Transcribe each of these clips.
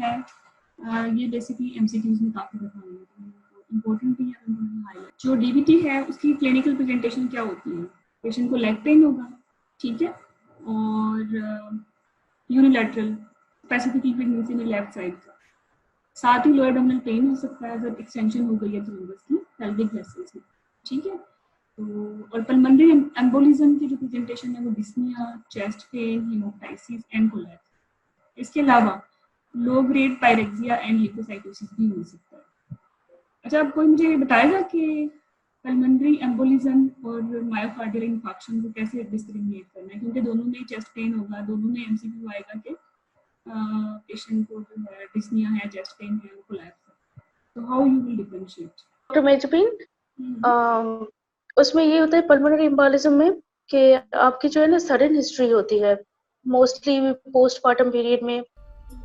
है ये basically MCQs में काफ़ी दफा आया है, इम्पोर्टेंट भी है हाईलाइट। जो डीबीटी है उसकी क्लिनिकल प्रेजेंटेशन क्या होती है? पेशेंट को लेग पेन होगा, ठीक है, और यूनिलैटरल स्पेसिफिकली प्रेगनेंसी में लेफ्ट साइड का, साथ ही लोअर एब्डोमिनल पेन हो सकता है अगर एक्सटेंशन हो गई है थ्रोम्बस की पेल्विक वेसल्स में, ठीक है। तो और पल्मोनरी एम्बोलिज्म की जो प्रेजेंटेशन है वो dyspnoea, chest pain, haemoptysis and collapse. इसके अलावा low grade pyrexia and leukocytosis भी हो सकता है। अच्छा, अब कोई मुझे बताएगा कि पल्मोनरी एम्बोलिज्म और मायोकार्डियल इंफार्क्शन को कैसे डिस्क्रिमिनेट करना है, क्योंकि दोनों में चेस्ट पेन होगा, दोनों में एमसीक्यू आएगा कि पेशेंट को जो है डिस्निया है, चेस्ट पेन है, कोलैप्स है, तो how you will differentiate? Doctor मेजबिन, उसमें ये होता है पल्मोनरी एम्बोलिज्म में कि आपकी जो है ना सडन हिस्ट्री होती है मोस्टली पोस्टमार्टम पीरियड में,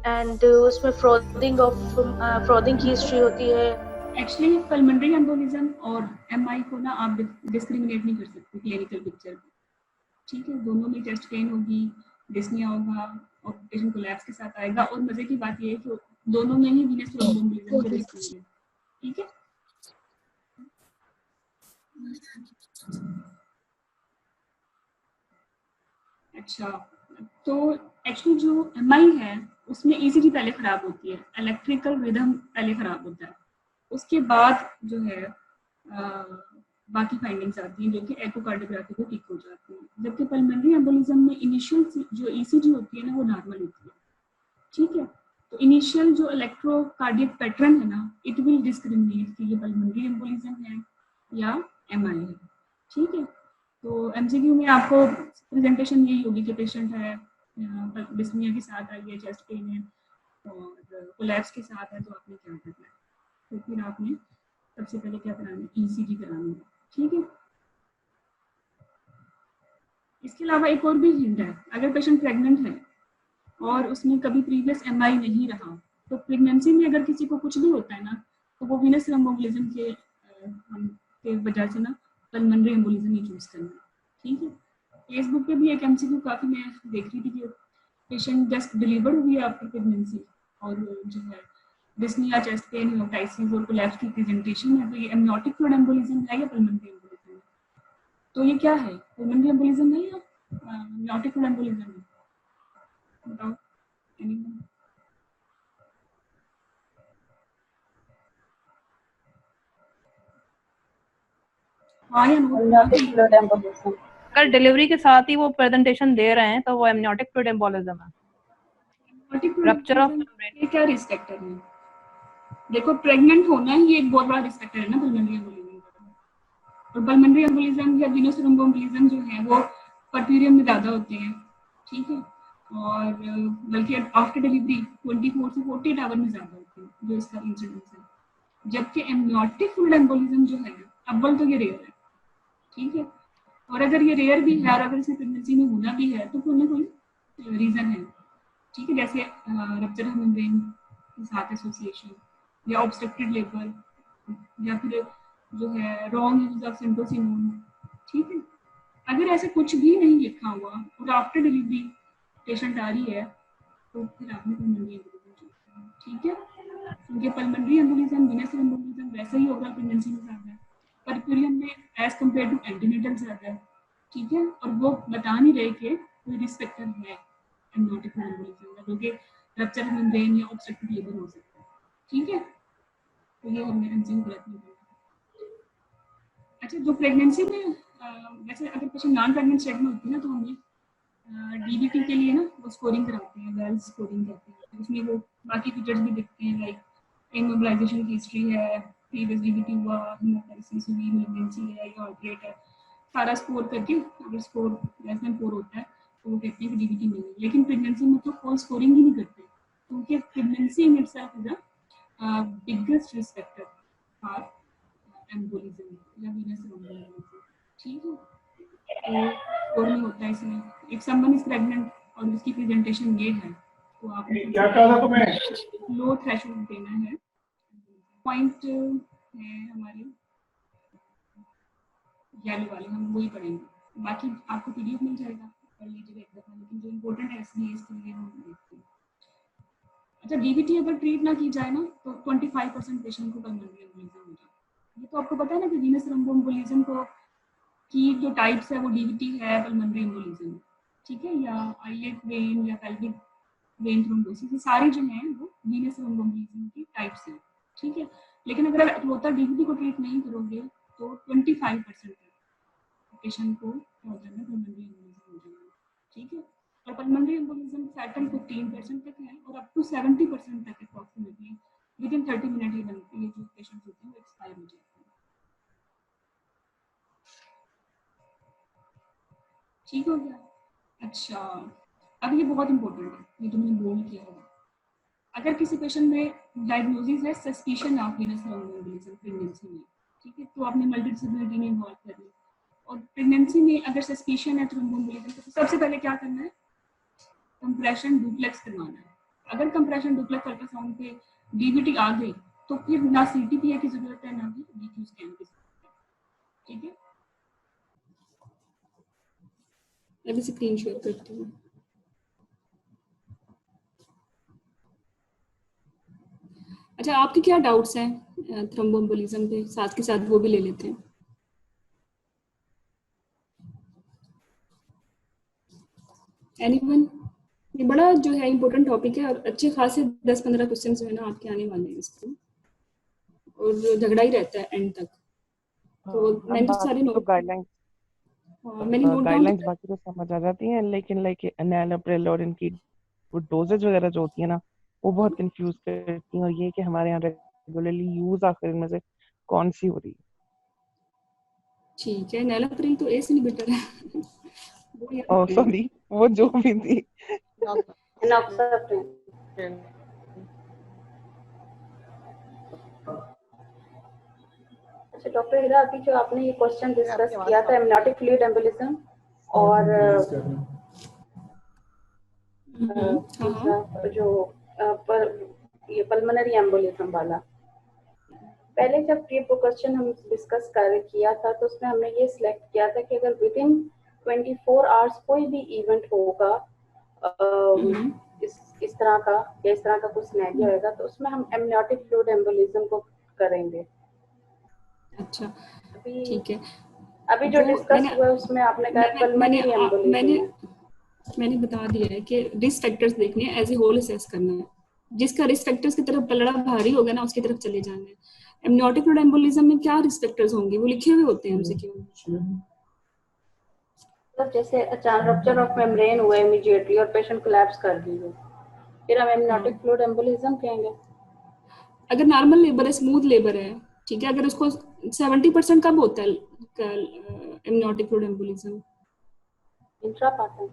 एंड उसमें फ्रॉदिंग की हिस्ट्री होती है। एक्चुअली पल्मोनरी एम्बोलिज्म और एमआई को ना आप डिस्क्रिमिनेट नहीं कर सकते क्लिनिकल पिक्चर में, ठीक है। दोनों में चेस्ट पेन होगी, डिस्निया होगा और पेशेंट कोलैप्स के साथ आएगा, और मजे की बात ये है कि दोनों में ही वीनस थ्रोम्बोएम्बोलिज्म के रिस्क है, ठीक है। अच्छा, तो एक्चुअली जो एमआई है उसमें ईसीजी पहले खराब होती है, इलेक्ट्रिकल रिदम पहले खराब होता है, उसके बाद जो है बाकी फाइंडिंग्स आती हैं जो कि एकोकार्डियोग्राफी को ठीक हो जाती है। जबकि पल्मोनरी एम्बोलिज्म में इनिशियल जो ईसीजी होती है ना वो नॉर्मल होती है, ठीक है। तो इनिशियल जो इलेक्ट्रोकार्डियक पैटर्न है ना, इट विल डिस्क्रिमिनेट कि ये पल्मोनरी एम्बोलिज्म है या एमआई है, ठीक है। तो एमसीक्यू में आपको प्रेजेंटेशन यही होगी कि पेशेंट है डिस्निया के साथ आई है, चेस्ट पेन है और कोलैप्स के साथ है, तो आपने क्या करना है? तो फिर आपने सबसे पहले क्या कराना है? ईसीजी करानी है, ठीक है। इसके अलावा एक और भी हिंट है, अगर पेशेंट प्रेग्नेंट है और उसमें कभी प्रीवियस एमआई नहीं रहा, तो प्रेगनेंसी में अगर किसी को कुछ भी होता है ना, तो वो वीनस थ्रोम्बोएम्बोलिज्म के वजह से ना पल्मोनरी एम्बोलिज्म ही चूज करना है, ठीक है। फेसबुक पे भी एक एमसीक्यू काफी मैं देख रही थी कि पेशेंट जस्ट डिलीवर हुई है आफ्टर प्रेगनेंसी और जो है डिस्निया, चेस्ट पेन, हेमोप्टाइसिस और कोलैप्स की प्रेजेंटेशन है, तो ये एमनियोटिक फ्लूइड एम्बोलिज्म है या पल्मोनरी एम्बोलिज्म है? तो ये क्या है, पल्मोनरी एम्बोलिज्म है या एमनियोटिक फ्लूइड एम्बोलिज्म है? बताओ एनीवन? हाँ या नो? अगर डिलीवरी के साथ ही वो प्रेजेंटेशन दे रहे हैं तो वो एमनियोटिक फ्लूइड एम्बोलिज्म है। रप्चर ऑफ ये क्या रिस्क फैक्टर है? देखो, प्रेग्नेंट होना ही एक बहुत बड़ा रिस्क फैक्टर है ना पल्मोनरी एम्बोलिज्म का, और पल्मोनरी एम्बोलिज्म या वीनस थ्रोम्बोएम्बोलिज्म जो है वो पर्फ्यूरियम में ज़्यादा होते हैं, ठीक है, और बल्कि आफ्टर डिलीवरी 24 से 48 आवर में ज़्यादा होते हैं जो इसका इंसिडेंस है। जबकि एमनियोटिक फ्लूइड एम्बोलिज्म जो है अव्वल तो ये रेयर है, ठीक है, और अगर ये रेयर भी है और अगर इसे प्रेगनेंसी में होना भी है तो कोई ना कोई रीज़न है, ठीक है, जैसे रप्चर ऑफ मेम्ब्रेन के साथ एसोसिएशन या ऑब्स्ट्रक्टेड लेबर या फिर जो है रॉन्ग यूज ऑफ सिंटोसिनोन, ठीक है। अगर ऐसे कुछ भी नहीं लिखा हुआ और आफ्टर डिलीवरी पेशेंट आ रही है तो फिर आपने पल्मोनरी एम्बोलिज्म चूज करना, ठीक है, क्योंकि पल्मोनरी एम्बोलिज्म वीनस एम्बोलिज्म वैसे ही ओवरऑल प्रेगनेंसी में ज़्यादा है, पर्फ्यूरियम में एज कम्पेयर टू एंटीनेटल ज़्यादा है, ठीक है, और वो बता नहीं रहे कि कोई रिस्क फैक्टर है एमनियोटिक फ्लूइड एम्बोलिज्म का, जो कि रप्चर ऑफ मेम्ब्रेन या ऑब्स्ट्रक्टेड लेबर हो सकता है, ठीक है। तो ये हमने एमसीक्यू करेक्ट नहीं किया। अच्छा, जो प्रेगनेंसी में वैसे अगर पेशेंट नॉन प्रेग्नेंट स्टेट में होती है ना, तो हमें डीबीटी के लिए ना वो स्कोरिंग कराते हैं, वेल्स स्कोरिंग कहते हैं, उसमें वो बाकी फीचर्स भी दिखते हैं, लाइक इमोबिलाइजेशन की हिस्ट्री है, प्रीवियस डीबीटी हुआ, हेमोप्टाइसिस हुई, प्रेगनेंसी है या हार्ट रेट है, सारा स्कोर करके अगर स्कोर लेस देन 4 होता है तो वो कहते हैं कि डीबीटी नहीं है। लेकिन प्रेगनेंसी में तो कोई स्कोरिंग ही नहीं करते, क्योंकि pregnancy in itself is a biggest risk factor for embolism या वीनस थ्रोम्बोएम्बोलिज्म, ठीक है। तो स्कोर नहीं होता है इसमें। इफ समवन इज प्रेग्नेंट और उसकी प्रेजेंटेशन ये है तो आपने क्या कहा तुम्हें लो थ्रेशोल्ड देना है। पॉइंट है हमारे येलो वाले, हम वही पढ़ेंगे, बाकी आपको पीडीएफ मिल जाएगा, पढ़ लीजिएगा एक दफा, लेकिन जो इम्पोर्टेंट है इसलिए इसके लिए हम देखते हैं। अच्छा, डीवीटी अगर ट्रीट ना की जाए ना तो 25% पेशेंट को पल्मोनरी एम्बोलिज्म हो जाता है। ये तो आपको पता है ना कि वीनस थ्रोम्बोएम्बोलिज्म को की जो टाइप्स है वो डीवीटी है, पल्मोनरी एम्बोलिज्म, ठीक है, या आइलेट वेन या पेल्विक वेन थ्रोम्बोसिस, ये सारी जो हैं वो वीनस थ्रोम्बोएम्बोलिज्म की टाइप्स हैं, ठीक है। लेकिन अगर आप इकलौता डीवीटी को ट्रीट नहीं करोगे तो 25% पेशेंट को क्या हो जाएगा, पल्मोनरी एम्बोलिज्म हो जाएगा, ठीक है। और पल्मोनरी एम्बोलिज्म फैटल 15% तक है और अप टू 70% तक अप्रॉक्सीमेटली विद इन 30 मिनट ही बनती है, जो पेशेंट होते हैं वो एक्सपायर हो जाते हैं, ठीक हो गया। अच्छा, अब ये बहुत इंपॉर्टेंट है, ये तो मैंने बोल किया होगा। अगर किसी पेशेंट में डायग्नोसिस है suspicion of Venus thromboembolism pregnancy में, ठीक है, तो आपने मल्टीडिसिप्लिनरी में इन्वॉल्व कर लिया। और प्रेगनेंसी में अगर सस्पिशन है थ्रोम्बोएम्बोलिज्म तो सबसे पहले क्या करना है, कंप्रेशन डुप्लेक्स करवाना है। अगर कंप्रेशन डुप्लेक्स अल्ट्रासाउंड पे डीवीटी आ गई तो फिर ना सीटीपीए की जरूरत है ना भी डीक्यू स्कैन की जरूरत है, ठीक है। अभी स्क्रीन शेयर करती हूँ। अच्छा, आपके क्या डाउट्स हैं थ्रोम्बोएम्बोलिज्म पे, साथ के साथ वो भी ले लेते हैं। एनीवन? ये बड़ा जो है इम्पोर्टेंट टॉपिक है और अच्छे खासे 10-15 क्वेश्चन जो है ना आपके आने वाले हैं इसको, और झगड़ा ही रहता है एंड तक। तो मैंने तो सारे नोट गाइडलाइंस बाकी तो समझ आ जाती हैं, लेकिन लाइक एनालिप्रिल और इनकी वो डोजेज वगैरह जो होती है ना वो बहुत कंफ्यूज करती हैं, और ये कि हमारे यहाँ रेगुलरली यूज आखिर इनमें से कौन सी हो रही है। ठीक है, एनालिप्रिल तो एस इनहिबिटर है। ओह सॉरी, वो जो भी थी अच्छा डॉक्टर हिरा, अभी जो आपने ये क्वेश्चन डिस्कस किया था एमनियोटिक फ्लूइड एम्बोलिज्म और दूसरा जो ये पल्मोनरी एम्बोलिज्म वाला, पहले जब ये क्वेश्चन हम डिस्कस किया था तो उसमें हमने ये सिलेक्ट किया था कि अगर विद इन 24 आवर्स कोई भी इवेंट होगा इस तरह का या इस तरह का कुछ सिनेरियो होगा तो उसमें हम एमनियोटिक फ्लूइड एम्बोलिज्म को करेंगे। अच्छा, अभी ठीक है। अभी जो डिस्कस हुआ उसमें आपने कहा पल्मोनरी एम्बोलिज्म मैंने बता दिया है कि रिस्क फैक्टर्स देखने हैं, एज ए होल असेस करना है। जिसका रिस्क फैक्टर्स की तरफ पलड़ा भारी होगा ना उसकी तरफ चले जाना है। एमनियोटिक फ्लूइड एम्बोलिज्म में क्या रिस्क फैक्टर्स होंगे, वो लिखे हुए होते हैं एमसीक्यू। तो जैसे अचानक रप्चर ऑफ मेम्ब्रेन हुआ इमीडिएटली और पेशेंट कोलैप्स कर दी है, फिर हम एमनियोटिक फ्लूइड एम्बोलिज्म कहेंगे। अगर नॉर्मल लेबर है, स्मूथ लेबर है, ठीक है, अगर उसको 70% कब होता है एमनियोटिक फ्लूइड एम्बोलिज्म? इंट्रापार्टम।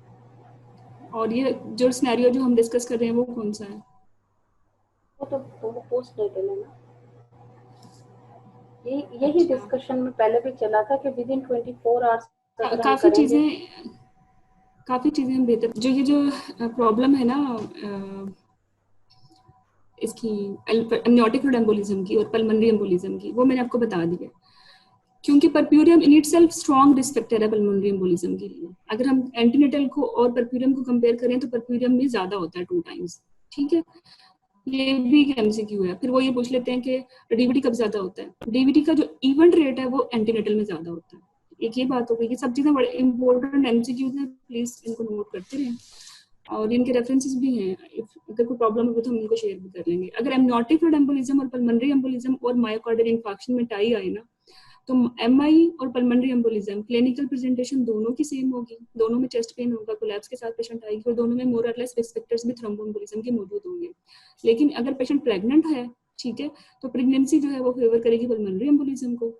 और ये जो सिनेरियो जो हम डिस्कस कर रहे हैं वो कौन सा है? वो तो पोस्ट डेटल है ना। यही डिस्कशन में पहले भी चला था कि विद इन 24 आवर्स काफी चीजें हम बेहतर, जो ये जो प्रॉब्लम है ना इसकी एमनियोटिक फ्लूइड एम्बोलिज्म की और पल्मोनरी एम्बोलिज्म की, वो मैंने आपको बता दिया। क्योंकि puerperium in itself strong risk factor है पल्मोनरी एम्बोलिज्म के लिए। अगर हम एंटीनेटल को और परप्यूरियम को कंपेयर करें तो परप्यूरियम में ज्यादा होता है 2 टाइम्स, ठीक है। ये भी एमसीक्यू है। फिर वो ये पूछ लेते हैं कि डीवीटी कब ज्यादा होता है। डीवीटी का जो इवेंट रेट है वो एंटीनेटल में ज्यादा होता है। एक ये बात हो गई। ये सब चीजें बड़े इंपॉर्टेंट एमसीक्यूज हैं, प्लीज इनको नोट करते रहें और इनके रेफरेंसेस भी हैं। अगर कोई प्रॉब्लम होगी तो हम इनको शेयर भी कर लेंगे। अगर एमनियोटिक फ्लूइड एम्बोलिज्म और पल्मोनरी एम्बोलिज्म और मायोकार्डियल इंफार्क्शन में टाई आए ना तो एमआई और पल्मोनरी एम्बोलिज्म क्लिनिकल प्रेजेंटेशन दोनों की सेम होगी, दोनों में चेस्ट पेन होगा, कोलैप्स के साथ पेशेंट आएगी और दोनों में मोर और लेस रिस्क फैक्टर्स भी थ्रोम्बोएम्बोलिज्म के मौजूद होंगे। लेकिन अगर पेशेंट प्रेग्नेंट है, ठीक है, तो प्रेगनेंसी जो है वो फेवर करेगी पल्मोनरी एम्बोलिज्म को।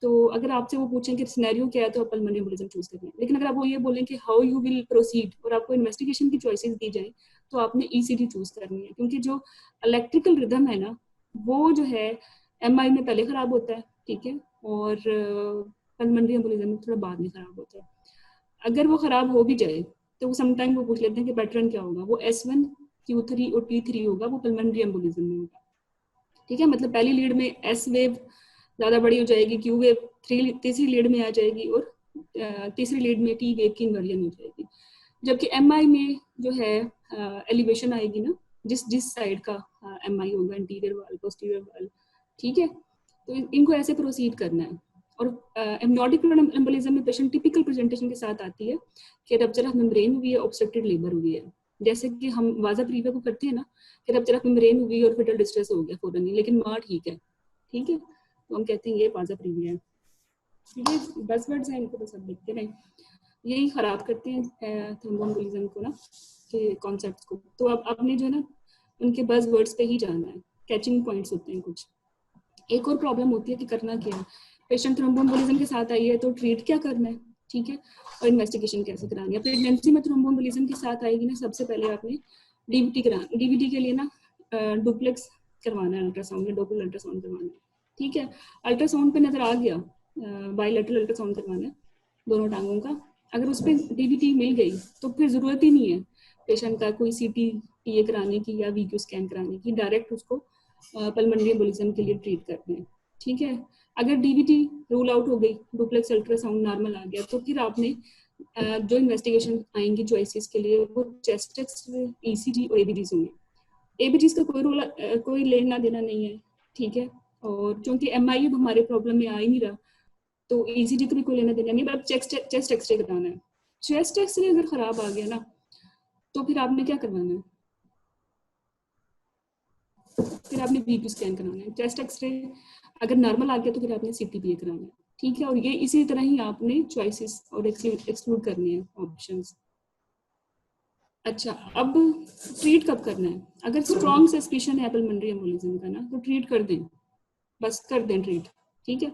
तो अगर आपसे वो पूछें कि सिनेरियो क्या है तो आप पल्मोनरी एम्बोलिज्म चूज करें। लेकिन अगर आप वो ये बोलें कि हाउ यू विल प्रोसीड और आपको इन्वेस्टिगेशन की चॉइसेस दी जाए तो आपने ईसीडी चूज करनी है, क्योंकि जो इलेक्ट्रिकल रिदम है ना वो जो है एमआई में पहले खराब होता है, ठीक है, और पल्मोनरी एम्बोलिज्म में थोड़ा बाद में खराब होता है। अगर वो खराब हो भी जाए तो समटाइम वो पूछ लेते हैं कि पैटर्न क्या होगा, वो S1, Q3 और T3 होगा, वो पल्मोनरी एम्बोलिज्म में होगा, ठीक है। मतलब पहली लीड में S वेव ज्यादा बड़ी हो जाएगी, Q वेव तीसरी लीड में आ जाएगी और तीसरी लीड में T वेव की इन्वर्जन हो जाएगी। जबकि MI में जो है एलिवेशन आएगी ना जिस साइड का MI होगा, इंटीरियर वाल, पोस्टीरियर वाल, ठीक है। तो इनको ऐसे प्रोसीड करना है। और एमनियोटिक फ्लूइड एम्बोलिज्म में पेशेंट टिपिकल प्रेजेंटेशन के साथ आती है कि रप्चर ऑफ मेम्ब्रेन हुई है, ऑब्स्ट्रक्टेड लेबर हुई है, जैसे कि हम वाजा प्रीविया को करते हैं ना कि रप्चर ऑफ मेम्ब्रेन हुई और फिटल डिस्ट्रेस हो गया फौरन ही, लेकिन मां ठीक है, ठीक है, तो हम कहते हैं ये वाजा प्रीविया है। ये बज़वर्ड्स हैं, इनको बस अब लिखते रहें, यही खराब करते हैं थ्रोम्बोएम्बोलिज्म को ना, के कॉन्सेप्ट्स को। तो अब आपने जो है ना उनके बज़वर्ड्स पे ही जाना है, कैचिंग पॉइंट्स होते हैं कुछ। एक और प्रॉब्लम होती है कि करना क्या है, पेशेंट थ्रोम्बोएम्बोलिज्म के साथ आई है तो ट्रीट क्या करना है, ठीक है, और इन्वेस्टिगेशन कैसे करानी है। प्रेगनेंसी में थ्रोम्बोएम्बोलिज्म के साथ आएगी ना, सबसे पहले आपने DVT कराना, DVT के लिए ना डुप्लेक्स करवाना है, अल्ट्रासाउंड या डोपलर अल्ट्रासाउंड करवाना है, ठीक है। अल्ट्रासाउंड पे नजर आ गया, बायलैटरल अल्ट्रासाउंड करवाना है दोनों टांगों का, अगर उस पर DVT मिल गई तो फिर जरूरत ही नहीं है पेशेंट का कोई CT TA कराने की या VQ स्कैन कराने की, डायरेक्ट उसको पल्मोनरी एम्बोलिज्म के लिए ट्रीट करते हैं, ठीक है। अगर DVT रूल आउट हो गई, डुप्लेक्स अल्ट्रासाउंड नॉर्मल आ गया, तो फिर आपने जो इन्वेस्टिगेशन आएंगी चॉइसेस के लिए वो चेस्ट एक्सरे, ECG और ABGs होंगे। ABGs का कोई लेना देना नहीं है, ठीक है। और क्योंकि MI अब हमारे प्रॉब्लम में आ ही नहीं रहा, तो ECG का भी कोई लेना देना नहीं है, बस चेस्ट एक्सरे कराना है। चेस्ट एक्सरे अगर खराब आ गया ना तो फिर आपने क्या करवाना है, फिर आपने VQ स्कैन कराना है। चेस्ट एक्सरे अगर नॉर्मल आ गया तो फिर आपने CT-PA कराना है, ठीक है। और ये इसी तरह ही आपने चॉइसेस और एक्सक्लूड करनी है ऑप्शंस। अच्छा, अब ट्रीट कब करना है, अगर स्ट्रॉन्ग सस्पिशन है पल्मोनरी एम्बोलिज्म का ना तो ट्रीट कर दें, बस कर दें ट्रीट, ठीक है।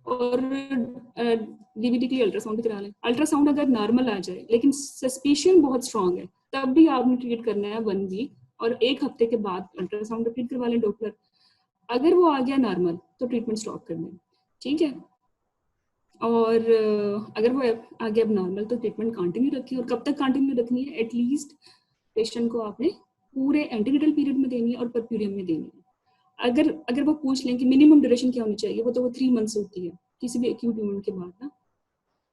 और DVT के लिए अल्ट्रासाउंड भी करा लें। अल्ट्रासाउंड अगर नॉर्मल आ जाए लेकिन सस्पिशन बहुत स्ट्रॉन्ग है, तब भी आपने ट्रीट करना है 1 वीक, और 1 हफ्ते के बाद अल्ट्रासाउंड रिपीट करवा लें डॉपलर। अगर वो आ गया नॉर्मल तो ट्रीटमेंट स्टॉप कर दें, ठीक है। और अगर वो आ गया अब नॉर्मल तो ट्रीटमेंट कंटिन्यू रखें। और कब तक कंटिन्यू रखनी है, एटलीस्ट पेशेंट को आपने पूरे एंटीनेटल पीरियड में देनी है और परप्यूरियम में देनी है। अगर वो पूछ लें कि मिनिमम ड्यूरेशन क्या होनी चाहिए, वो 3 मंथ्स होती है किसी भी एक्यूट इवेंट के बाद ना।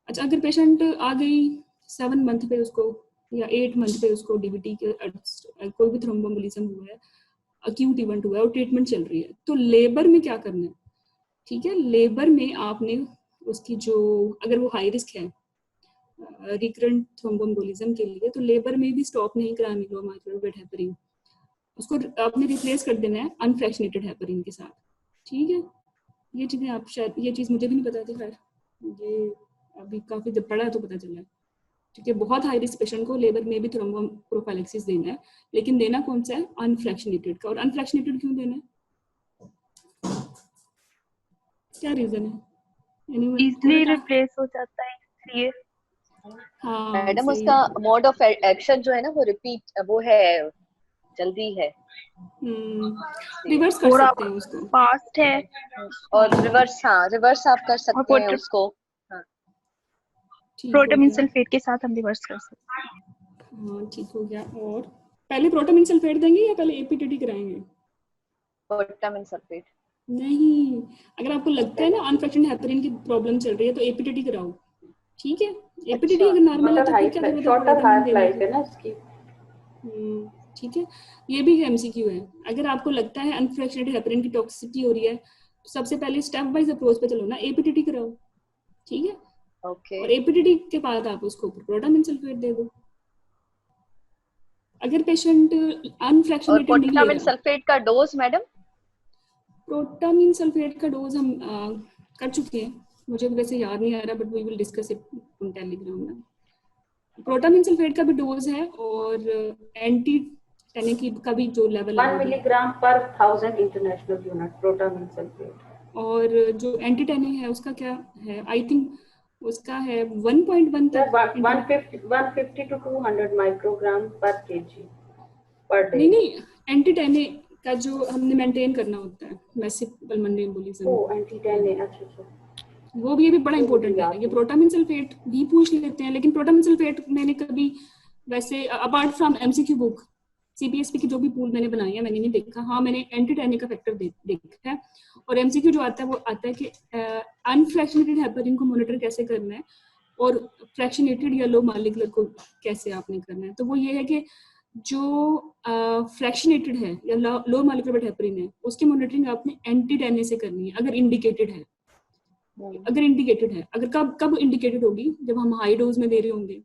अच्छा, अगर पेशेंट आ गई 7 मंथ पे उसको या 8 मंथ पे उसको DVT के कोई भी थ्रोम्बोएम्बोलिज्म हुआ है, एक्यूट इवेंट हुआ है और ट्रीटमेंट चल रही है, तो लेबर में क्या करना है, ठीक है। लेबर में आपने उसकी जो, अगर वो हाई रिस्क है रिकरेंट थ्रोम्बोएम्बोलिज्म के लिए, तो लेबर में भी स्टॉप नहीं करानी लो माइक्रोवेट हेपरिन, उसको आपने रिप्लेस कर देना है अनफ्रैक्शनेटेड हेपरिन के साथ, ठीक है। ये चीज़ें आप शायद, ये चीज़ मुझे भी नहीं पता थी, खैर ये अभी काफ़ी जब पढ़ा है तो पता चला है, ठीक है। बहुत हाई रिस्क पेशेंट को लेबर में भी थ्रोम्बोप्रोफाइलेक्सिस देना है, लेकिन देना कौन सा है, अनफ्रैक्शनेटेड का। और अनफ्रैक्शनेटेड क्यों देना है, क्या रीजन है, इजीली रिप्लेस हो जाता है इसलिए। हाँ मैडम सही उसका है। मोड ऑफ एक्शन जो है ना वो रिपीट, वो है जल्दी है, रिवर्स कर थोड़ा सकते हैं उसको, फास्ट है और रिवर्स, हाँ रिवर्स आप कर सकते हैं उसको, हाँ ठीक हो प्रोटामिन गया, सल्फेट के साथ हम रिवर्स कर सकते हैं। हाँ ठीक हो गया। और पहले प्रोटामिन सल्फेट देंगे या पहले APTT कराएंगे, प्रोटामिन सल्फेट। नहीं, अगर आपको लगता है ना अनफ्रैक्शनेटेड हेपरिन की प्रॉब्लम चल रही है तो APTT कराओ, ठीक है। APTT अच्छा, अगर नॉर्मल है तो फिर क्या जरूरत है प्रोटामिन देने की, है ना इसकी। ठीक है। ये भी MCQ है, अगर आपको लगता है अनफ्रैक्शनेटेड हेपरिन की टॉक्सिसिटी हो रही है तो सबसे पहले स्टेप वाइज अप्रोच पे चलो ना, APTT कराओ, ठीक है। ओके, और APTT के बाद आप उसको प्रोटामिन सल्फेट दे दो। अगर पेशेंट और अनफ्रैक्शनेटेड नहीं ले प्रोटामिन रहा, सल्फेट का डोज मैडम? प्रोटामिन सल्फेट का डोज हम कर चुके हैं, मुझे वैसे याद नहीं आ रहा, but we will discuss it on Telegram में। प्रोटामिन सल्फेट का भी डोज है और एंटी टेनिक का भी जो लेवल 1 मिलीग्राम पर 1000 इंटरनेशनल यूनिट प्रोटामिन सल्फेट। और जो एंटी टेनिक है उसका क्या है, आई थिंक उसका है 1.1 तक, 150 to 200 माइक्रोग्राम पर केजी पर डे। नहीं, एंटी टेनिक का जो हमने मेंटेन करना होता है मैसिव पल्मोनरी एम्बोलिज्म, ओ एंटी टेनिक, अच्छा, वो भी ये भी बड़ा इंपॉर्टेंट है। ये प्रोटामिन सल्फेट भी पूछ लेते हैं, लेकिन प्रोटामिन सल्फेट मैंने कभी वैसे apart from MCQ book CPSP की जो भी पूल मैंने बनाई है मैंने नहीं देखा। हाँ, मैंने एंटी टेनिक का फैक्टर देखा है, और MCQ जो आता है वो आता है कि अनफ्रैक्शनेटेड हेपरिन को मॉनिटर कैसे करना है और फ्रैक्शनेटेड या लो मॉलिक्यूलर को कैसे आपने करना है। तो वो ये है कि जो फ्रैक्शनेटेड है या लो मॉलिक्यूलर वेट हेपरिन है, उसकी मॉनिटरिंग आपने एंटी-10A से करनी है अगर इंडिकेटेड है। अगर कब इंडिकेटेड होगी, जब हम हाई डोज में दे रहे होंगे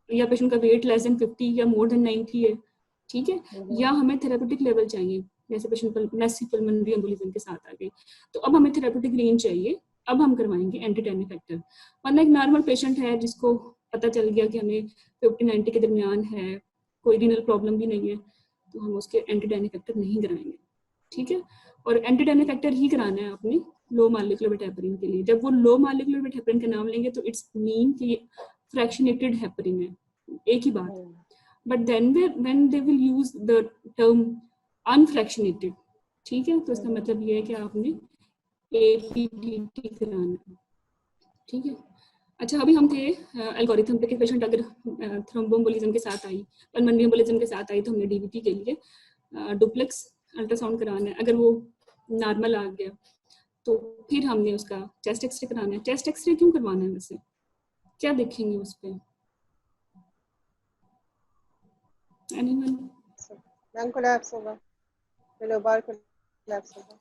या पेशेंट का वेट लेस देन 50 या मोर देन 90 है, ठीक है, या हमें थेरेप्यूटिक लेवल चाहिए, जैसे पेशेंट मैसिव पल्मोनरी एम्बोलिज्म के साथ आ गए, तो अब हमें थेरेप्यूटिक रेंज चाहिए, अब हम करवाएंगे एंटी-10A फैक्टर। वरना एक नॉर्मल पेशेंट है जिसको पता चल गया कि हमें 50-90 के दरमियान है, कोई रीनल प्रॉब्लम भी नहीं है, तो हम उसके एंटी-10A फैक्टर नहीं कराएंगे, ठीक है। और एंटी-10A फैक्टर ही कराना है अपने लो मॉलिक्यूलर वेट हेपरिन के लिए। जब वो लो मॉलिक्यूलर वेट हेपरिन का नाम लेंगे तो इट्स मीन कि फ्रैक्शनेटेड हेपरिन है, एक ही बात। But then when they will use the term unfractionated, ठीक है, तो इसका मतलब ये है कि आपने APDT कराना है, ठीक है। अच्छा, अभी हम थे एल्गोरिथम पे कि पेशेंट अगर थ्रोम्बोएम्बोलिज्म के साथ आई, पल्मोनरी एम्बोलिज्म के साथ आई, तो हमने DVT के लिए डुप्लेक्स अल्ट्रासाउंड कराना है। अगर वो नॉर्मल आ गया तो फिर हमने उसका चेस्ट एक्सरे कराना है। चेस्ट एक्सरे क्यों करवाना है वैसे, क्या देखेंगे उस पे? एनीवन? लंग कोलैप्स होगा, लोबार कोलैप्स होगा,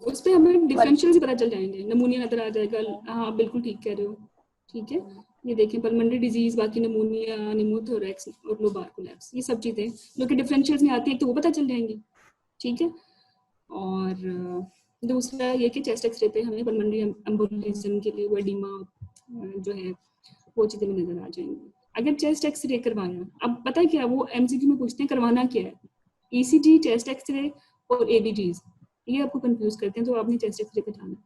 उस पे हमें डिफरेंशियल से पता चल जाएंगे, नमूनिया नजर आ जाएगा। हाँ बिल्कुल ठीक कह रहे हो, ठीक है। ये देखें पल्मोनरी डिजीज, बाकी नमूनिया, निमोथोरैक्स और लोबार कोलैप्स, ये सब चीजें जो कि डिफरेंशियल्स में आती है तो वो पता चल जाएंगी, ठीक है। और दूसरा ये कि चेस्ट एक्सरे पे हमें पल्मोनरी एम्बोलिज्म के लिए वो एडिमा जो है वो चीजें में नजर आ जाएंगी अगर चेस्ट एक्सरे करवाया। अब पता है क्या, वो MCQ में पूछते हैं करवाना क्या है, ECG, चेस्ट एक्सरे और ABGs, ये आपको कंफ्यूज करते हैं, तो आपने चेस्ट एक्सरे पे जाना है,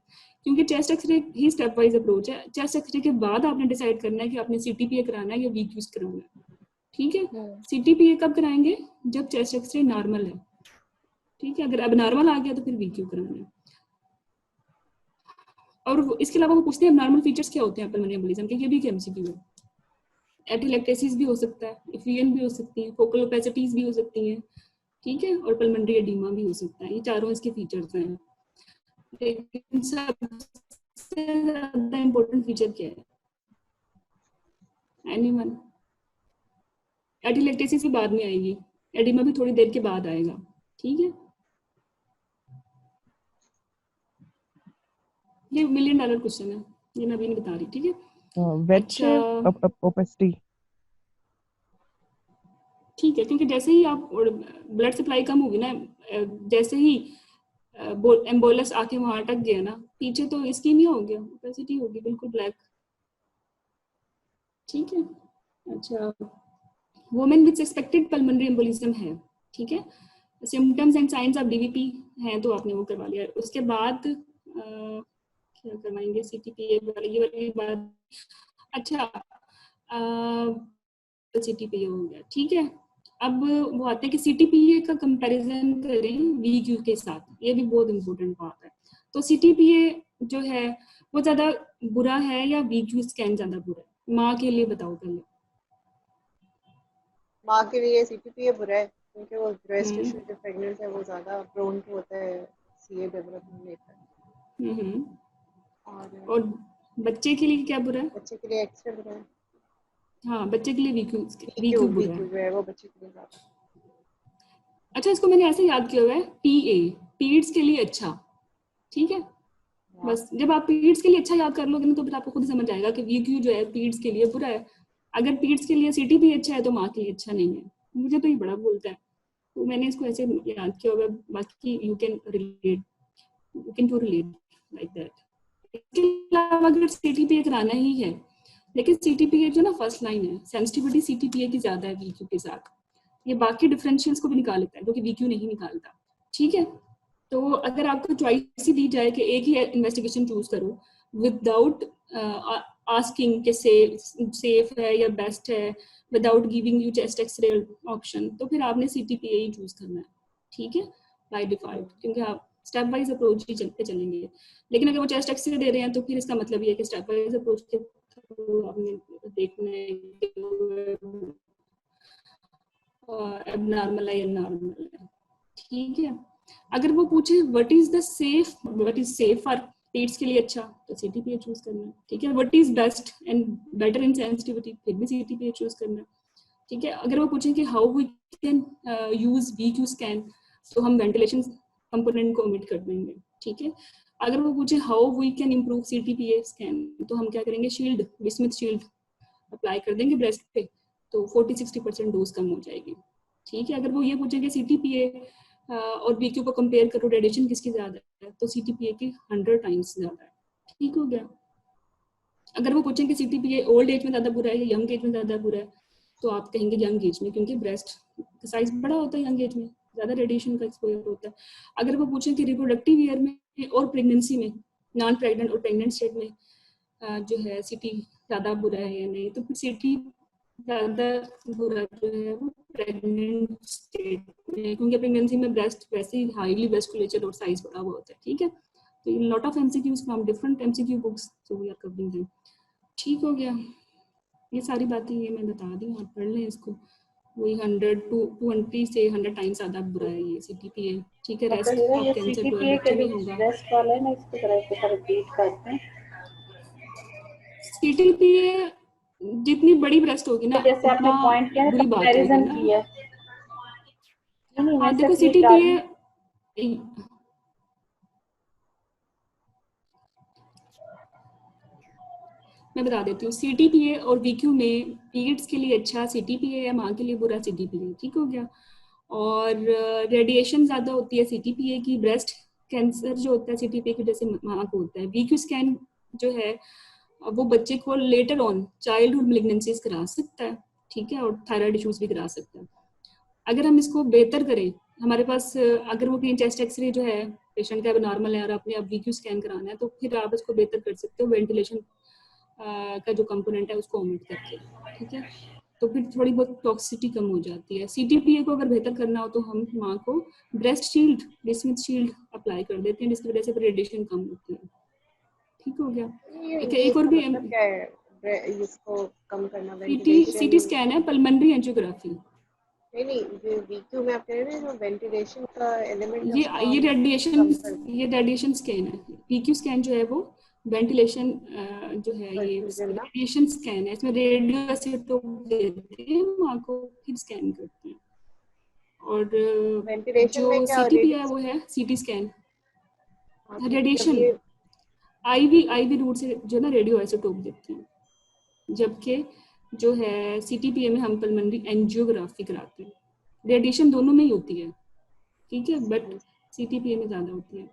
क्योंकि चेस्ट एक्सरे ही स्टेप वाइज अप्रोच है। चेस्ट एक्सरे के बाद आपने डिसाइड करना है कि आपने CTPA कराना है या VQs कराना है, ठीक है। CTPA कब कराएंगे, जब चेस्ट एक्सरे नॉर्मल है, ठीक है। अगर अब नॉर्मल आ गया तो फिर VQ कराना है। और इसके अलावा वो पूछते हैं नॉर्मल फीचर्स क्या होते हैं पल्मोनरी एम्बोलिज्म के, ये भी MCQ है। एटिलेक्टेसिस भी हो सकता है, इफ्यूजन भी हो सकती है, फोकल ओपेसिटीज भी हो सकती हैं, ठीक है, और पल्मोनरी एडिमा भी हो सकता है। ये चारों इसके फीचर्स हैं। लेकिन सबसे ज्यादा इम्पोर्टेंट फीचर क्या है, एनीवन? एटिलेक्टेसिस भी बाद में आएगी, एडिमा भी थोड़ी देर के बाद आएगा, ठीक है। ये $1 मिलियन क्वेश्चन है, ये मैं अभी नहीं बता रही, ठीक है। वेट ओपेसिटी, ठीक है, क्योंकि जैसे ही आप ब्लड सप्लाई कम होगी ना, जैसे ही एम्बोलस आके वहां अटक गया ना, पीछे तो इस्कीमिया हो गया, ओपेसिटी होगी, बिल्कुल ब्लैक, ठीक है। अच्छा, women with suspected pulmonary embolism है, ठीक है, symptoms and science of DVP हैं तो आपने वो करवा लिया। उसके बाद क्या करवाएंगे, CTPA वाली, ये वाली बात। अच्छा, CTPA हो गया, ठीक है। अब वो आते हैं कि CTPA का कंपैरिजन करें VQ के साथ, ये भी बहुत इंपॉर्टेंट बात है। तो CTPA जो है वो ज्यादा बुरा है या VQ स्कैन ज्यादा बुरा है? माँ के लिए बताओ पहले। माँ के लिए CTPA बुरा है, क्योंकि वो ब्रेस्ट टिश्यू जो प्रेग्नेंट है वो ज्यादा प्रोन टू होता है CA डेवलपमेंट लेकर। और बच्चे के लिए क्या बुरा है? बच्चे के लिए एक्सरे बुरा है। हाँ, बच्चे के लिए VQ बुरा है, वो बच्चे के लिए ज्यादा। अच्छा, इसको मैंने ऐसे याद किया हुआ है, PA पीरियड्स के लिए अच्छा, ठीक है। बस जब आप पीरियड्स के लिए अच्छा याद कर लोगे ना तो फिर आपको खुद समझ आएगा कि VQ जो है पीरियड्स के लिए बुरा है। अगर पीरियड्स के लिए CTPA अच्छा है तो माँ के लिए अच्छा नहीं है। मुझे तो ये बड़ा बोलता है, तो मैंने इसको ऐसे याद किया हुआ है। बाकी you can to relate like that. इसके अलावा अगर CTPA कराना ही है, लेकिन CTPA जो ना फर्स्ट लाइन है, सेंसिटिविटी CTPA की ज्यादा है VQ के साथ, ये बाकी डिफरेंशियल्स को भी निकाल लेता है जो कि VQ नहीं निकालता, ठीक है। तो अगर आपको चॉइस ही दी जाए कि एक ही इन्वेस्टिगेशन चूज करो विदाउट आस्किंग कि सेफ है या बेस्ट है, without giving you chest x-ray option, तो फिर आपने CTPA ही चूज करना है, ठीक है, बाय डिफॉल्ट, क्योंकि आप स्टेप वाइज अप्रोच ही चलते चलेंगे। लेकिन अगर वो चेस्ट एक्सरे दे रहे हैं तो फिर इसका मतलब ये है कि स्टेप वाइज अप्रोच के आपने देखना है एबनॉर्मल है या नॉर्मल है, ठीक है। अगर वो पूछे what is safe for periods के लिए अच्छा, तो CTPA चूज करना है, ठीक है। What is best and better in sensitivity, फिर भी CTPA चूज करना है, ठीक है। अगर वो पूछें कि how we can use VQ scan, तो हम वेंटिलेशन कंपोनेंट को ओमिट कर देंगे, ठीक है। अगर वो पूछे how we can improve CTPA scan, तो हम क्या करेंगे, शील्ड, बिस्मुथ शील्ड अप्लाई कर देंगे ब्रेस्ट पे, तो 40-60% डोज कम हो जाएगी, ठीक है। अगर वो ये पूछेंगे CTPA और VQ को कंपेयर करो, रेडिएशन किसकी ज़्यादा है, तो CTPA की 100 टाइम्स ज़्यादा है, ठीक हो गया। अगर वो पूछेंगे CTPA ओल्ड एज में ज़्यादा बुरा है या यंग एज में ज़्यादा बुरा है, तो आप कहेंगे यंग एज में, क्योंकि ब्रेस्ट का साइज बड़ा होता है यंग एज में, ज़्यादा रेडिएशन का एक्सपोजर होता है। अगर वो पूछें कि रिप्रोडक्टिव ईयर में और प्रेगनेंसी में, नॉन प्रेग्नेंट और प्रेग्नेंट स्टेट में जो है CT ज़्यादा बुरा है या नहीं, तो फिर CT ज़्यादा बुरा जो है वो प्रेग्नेंट स्टेट में, क्योंकि प्रेगनेंसी में ब्रेस्ट वैसे ही हाईली वेस्कुलेचर और साइज बड़ा हुआ होता है, ठीक है। तो lot of MCQs from different MCQ books, so we are covering them, ठीक हो गया। ये सारी बातें ये मैं बता दी, आप पढ़ लें इसको। वही 120 से 100 टाइम्स ज़्यादा बुरा है ये CTPA, ठीक है। डॉक्टर रेस्ट हीरा, ऑफ ये कैंसर जो है CTPA बच्चे के में जो होगा। ब्रेस्ट वाला है ना, इसको जरा एक बार रिपीट करते हैं। CTPA जितनी बड़ी ब्रेस्ट होगी ना, जैसे आपने उतना पॉइंट किया है, बुरी बात होगी कंपैरिजन ना। की है। नहीं, मैं हाँ देखो, सिर्फ ये CTPA मैं बता देती हूँ, CTPA और VQ में पीरियड्स के लिए अच्छा CTPA है, माँ के लिए बुरा CTPA, ठीक हो गया। और रेडिएशन ज़्यादा होती है CTPA की, ब्रेस्ट कैंसर जो होता है CTPA की जैसे माँ को होता है। VQ स्कैन जो है वो बच्चे को लेटर ऑन चाइल्डहुड मैलिग्नेंसीज करा सकता है, ठीक है, और थायराइड इश्यूज भी करा सकता है। अगर हम इसको बेहतर करें, हमारे पास अगर वो कहीं चेस्ट एक्सरे जो है पेशेंट का नॉर्मल है और आपने अब VQ स्कैन कराना है, तो फिर आप इसको बेहतर कर सकते हो वेंटिलेशन का जो कंपोनेंट है उसको ओमिट करके, ठीक है। तो फिर थोड़ी बहुत टॉक्सिसिटी कम हो जाती है। CTPA को अगर बेहतर करना हो तो हम माँ को breast shield, bismuth shield apply कर देते हैं, जिसकी वजह से रेडिएशन कम होती है, ठीक हो गया। ये एक और इसका भी मतलब क्या है, इसको कम करना, CT वेंटिलेशन? स्कैन है, पल्मोनरी एंजियोग्राफी। नहीं, जो VQ में आप कह रहे हैं जो वेंटिलेशन का एलिमेंट है ये उसको ये हम रेडिएशन कम कर ये रेडिएशन स्कैन है। PQ स्कैन जो है वो वेंटिलेशन जो है, ये परफ्यूजन ना। रेडिएशन स्कैन है, इसमें रेडियो आइसोटोप देते हैं माँ को, फिर स्कैन करते हैं। और वेंटिलेशन में जो क्या CTPA है वो है CT स्कैन, मतलब रेडिएशन, ये IV रूट से जो ना रेडियो आइसोटोप देते हैं, जबकि जो है CTPA में हम पल्मोनरी एंजियोग्राफी कराते हैं। रेडिएशन दोनों में ही होती है, ठीक है, बट CTPA में ज़्यादा होती है।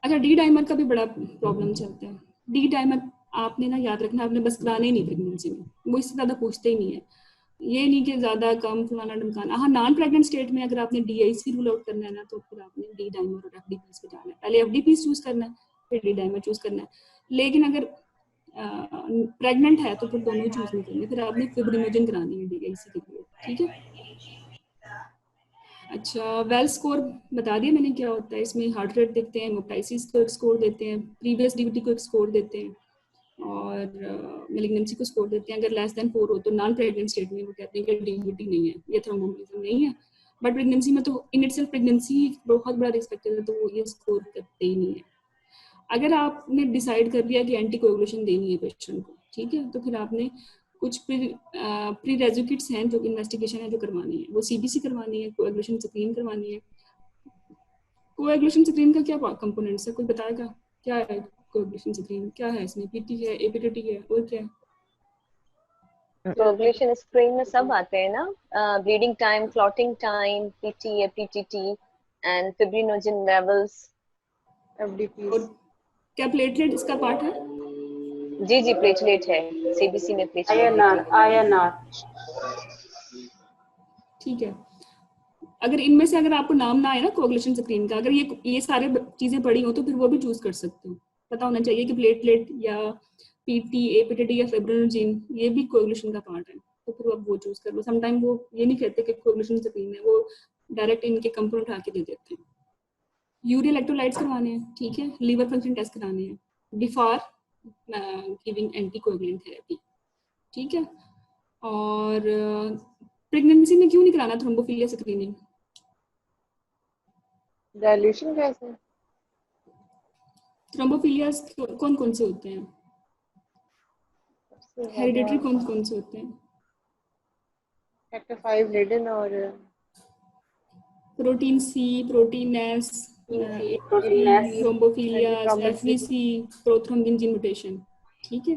अच्छा, D डाइमर का भी बड़ा प्रॉब्लम चलता है। D डाइमर आपने ना याद रखना, आपने बस कराने ही नहीं प्रेगनेंसी में, वो इससे ज़्यादा पूछते ही नहीं है। ये नहीं कि ज़्यादा कम फलाना ढमकाना। हाँ, नॉन प्रेग्नेंट स्टेट में अगर आपने DIC रूल आउट करना है ना, तो फिर आपने D डाइमर और FDPs पे जाना है। पहले FDPs चूज करना है, फिर D डाइमर चूज करना है। लेकिन अगर प्रेग्नेंट है तो फिर दोनों ही चूज नहीं करने, फिर आपने फिब्रिनोजन करानी है DIC के लिए, ठीक है। अच्छा, वेल स्कोर बता दिया मैंने क्या होता है। इसमें हार्ट रेट देखते हैं, मोटाइसिस को एक स्कोर देते हैं, प्रीवियस DVT को एक स्कोर देते हैं, और मेलिग्नेंसी को स्कोर देते हैं। अगर लेस देन 4 हो तो नॉन प्रेग्नेंट स्टेट में वो कहते हैं कि DVT नहीं है, ये थ्रोम्बोएम्बोलिज्म नहीं है। बट प्रेगनेंसी में तो इन इटसेल्फ प्रेगनेंसी बहुत बड़ा रिस्क फैक्टर है, तो वो ये स्कोर करते ही नहीं है। अगर आपने डिसाइड कर लिया कि एंटीकोएगुलेशन देनी है पेशेंट को, ठीक है, तो फिर आपने कुछ प्री रेजुकेट्स हैं जो इन्वेस्टिगेशन है जो करवानी है, वो CBC करवानी है, कोएगुलेशन स्क्रीन करवानी है। कोएगुलेशन स्क्रीन का क्या कंपोनेंट्स है, कोई बताएगा क्या है कोएगुलेशन स्क्रीन, क्या है इसमें? PT है, APTT है, और क्या है? कोगुलेशन स्क्रीन में सब आते हैं ना, bleeding time, clotting time, PT, APTT and fibrinogen levels. FDPs। और क्या प्लेटलेट इसका पार्ट है? जी जी, प्लेटलेट है, CBC में प्लेटलेट INR। ठीक है। अगर इनमें से अगर आपको नाम ना आए ना कोएगुलेशन स्क्रीन का, अगर ये सारे चीजें पड़ी हो तो फिर वो भी चूज कर सकते हो। पता होना चाहिए कि प्लेटलेट या PT, APTT या फिब्रिनोजन ये भी कोएगुलेशन का पार्ट है, तो फिर आप वो चूज कर लो। समटाइम वो ये नहीं कहते कि कोएगुलेशन स्क्रीन है, वो डायरेक्ट इनके कंपोनेंट उठा के दे देते हैं। यूरिया इलेक्ट्रोलाइट्स करवाने हैं, ठीक है, लीवर फंक्शन टेस्ट कराने हैं, बिफोर गिविंग एंटीकोएगुलेंट थेरेपी, ठीक है। और प्रेगनेंसी में क्यों नहीं कराना थ्रोम्बोफिलिया स्क्रीनिंग? डायल्यूशन कैसे? थ्रोम्बोफिलिया कौन कौन से होते हैं? सबसे हेरिडिटरी ज्यादा कौन कौन से होते हैं? फैक्टर 5 लिडन और protein C, protein S, protein S, thrombophilias, FVC, prothrombin gene mutation. ठीक है,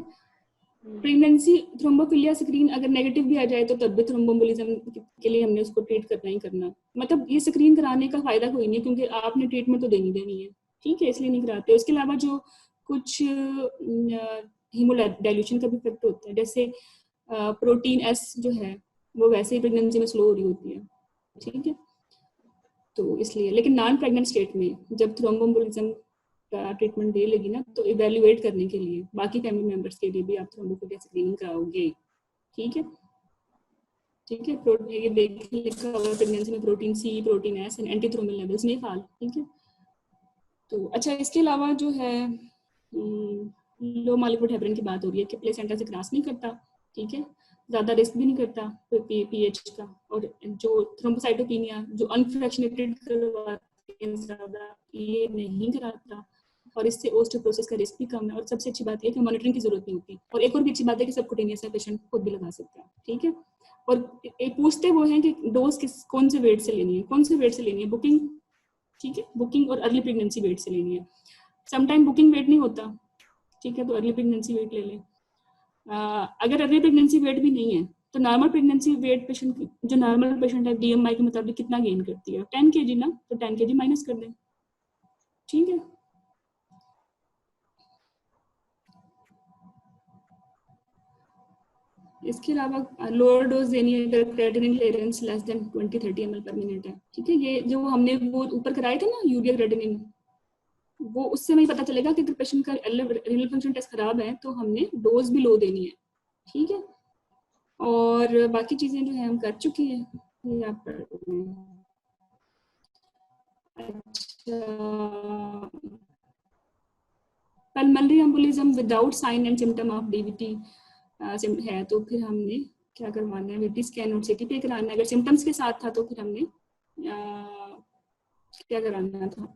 प्रेगनेंसी थ्रोम्बोफिलिया स्क्रीन अगर नेगेटिव भी आ जाए तो तब भी थ्रोम्बोएम्बोलिज्म के लिए हमने उसको ट्रीट करना ही करना। मतलब ये स्क्रीन कराने का फायदा कोई नहीं, क्योंकि आपने ट्रीटमेंट तो देनी है, ठीक है, इसलिए नहीं कराते। उसके अलावा जो कुछ हीमोडाइल्यूशन का भी इफेक्ट होता है, जैसे प्रोटीन एस जो है वो वैसे ही प्रेगनेंसी में स्लो हो रही होती है, ठीक है, तो इसलिए। लेकिन नॉन प्रेग्नेंट स्टेट में जब थ्रोम्बोएम्बोलिज्म का ट्रीटमेंट दे लेगी ना, तो इवेल्युएट करने के लिए बाकी फैमिली मेंबर्स के लिए भी आप थ्रोम्बोफिलिया स्क्रीनिंग कराओगे, ठीक है, ठीक है। ये देख लिखा हुआ प्रेगनेंसी में protein C, protein S and antithrombin levels नहीं फाल, ठीक है। तो अच्छा, इसके अलावा जो है लो मॉलिक्यूलर हेपरिन की बात हो रही है कि प्लेसेंटा से क्रॉस नहीं करता, ठीक है, ज्यादा रिस्क भी नहीं करता पीएच का, और जो थ्रोम्बोसाइटोपिनिया जो अनफ्रैक्शनेटेड करवाते हैं ज्यादा, ये नहीं कराता, और इससे ओस्टियोपोरोसिस का रिस्क भी कम है। और सबसे अच्छी बात ये कि मॉनिटरिंग की जरूरत नहीं होती। और एक और भी अच्छी बात है कि सबकुटेनियस है, पेशेंट खुद भी लगा सकता है, ठीक है। और एक पूछते वो हैं कि डोज कौन से वेट से लेनी है, कौन से वेट से लेनी है, बुकिंग, ठीक है, बुकिंग और अर्ली प्रेगनेंसी वेट से लेनी है। समटाइम बुकिंग वेट नहीं होता, ठीक है, तो अर्ली प्रेगनेंसी वेट ले लें। अगर अर्ली प्रेगनेंसी वेट भी नहीं है तो नॉर्मल प्रेगनेंसी वेट पेशेंट, जो नॉर्मल पेशेंट है डीएमआई के मुताबिक कितना गेन करती है, 10 kg ना, तो 10 kg माइनस कर दें, ठीक है। इसके अलावा लोअर डोज देनी है अगर creatinine clearance less than 20-30 ml पर मिनट है, ठीक है। ये जो हमने वो ऊपर कराए थे ना यूरिया क्रेटिनिन, वो उससे हमें पता चलेगा कि अगर पेशेंट का रीनल फंक्शन टेस्ट खराब है तो हमने डोज भी लो देनी है, ठीक है। और बाकी चीजें जो है हम कर चुकी है, ये आप पढ़ रहे हैं। अच्छा, pulmonary embolism without sign and symptom of DVT है तो फिर हमने क्या करवाना है, वीटी स्कैन और सीटी पे कराना है। अगर सिम्टम्स के साथ था तो फिर हमने क्या कराना था,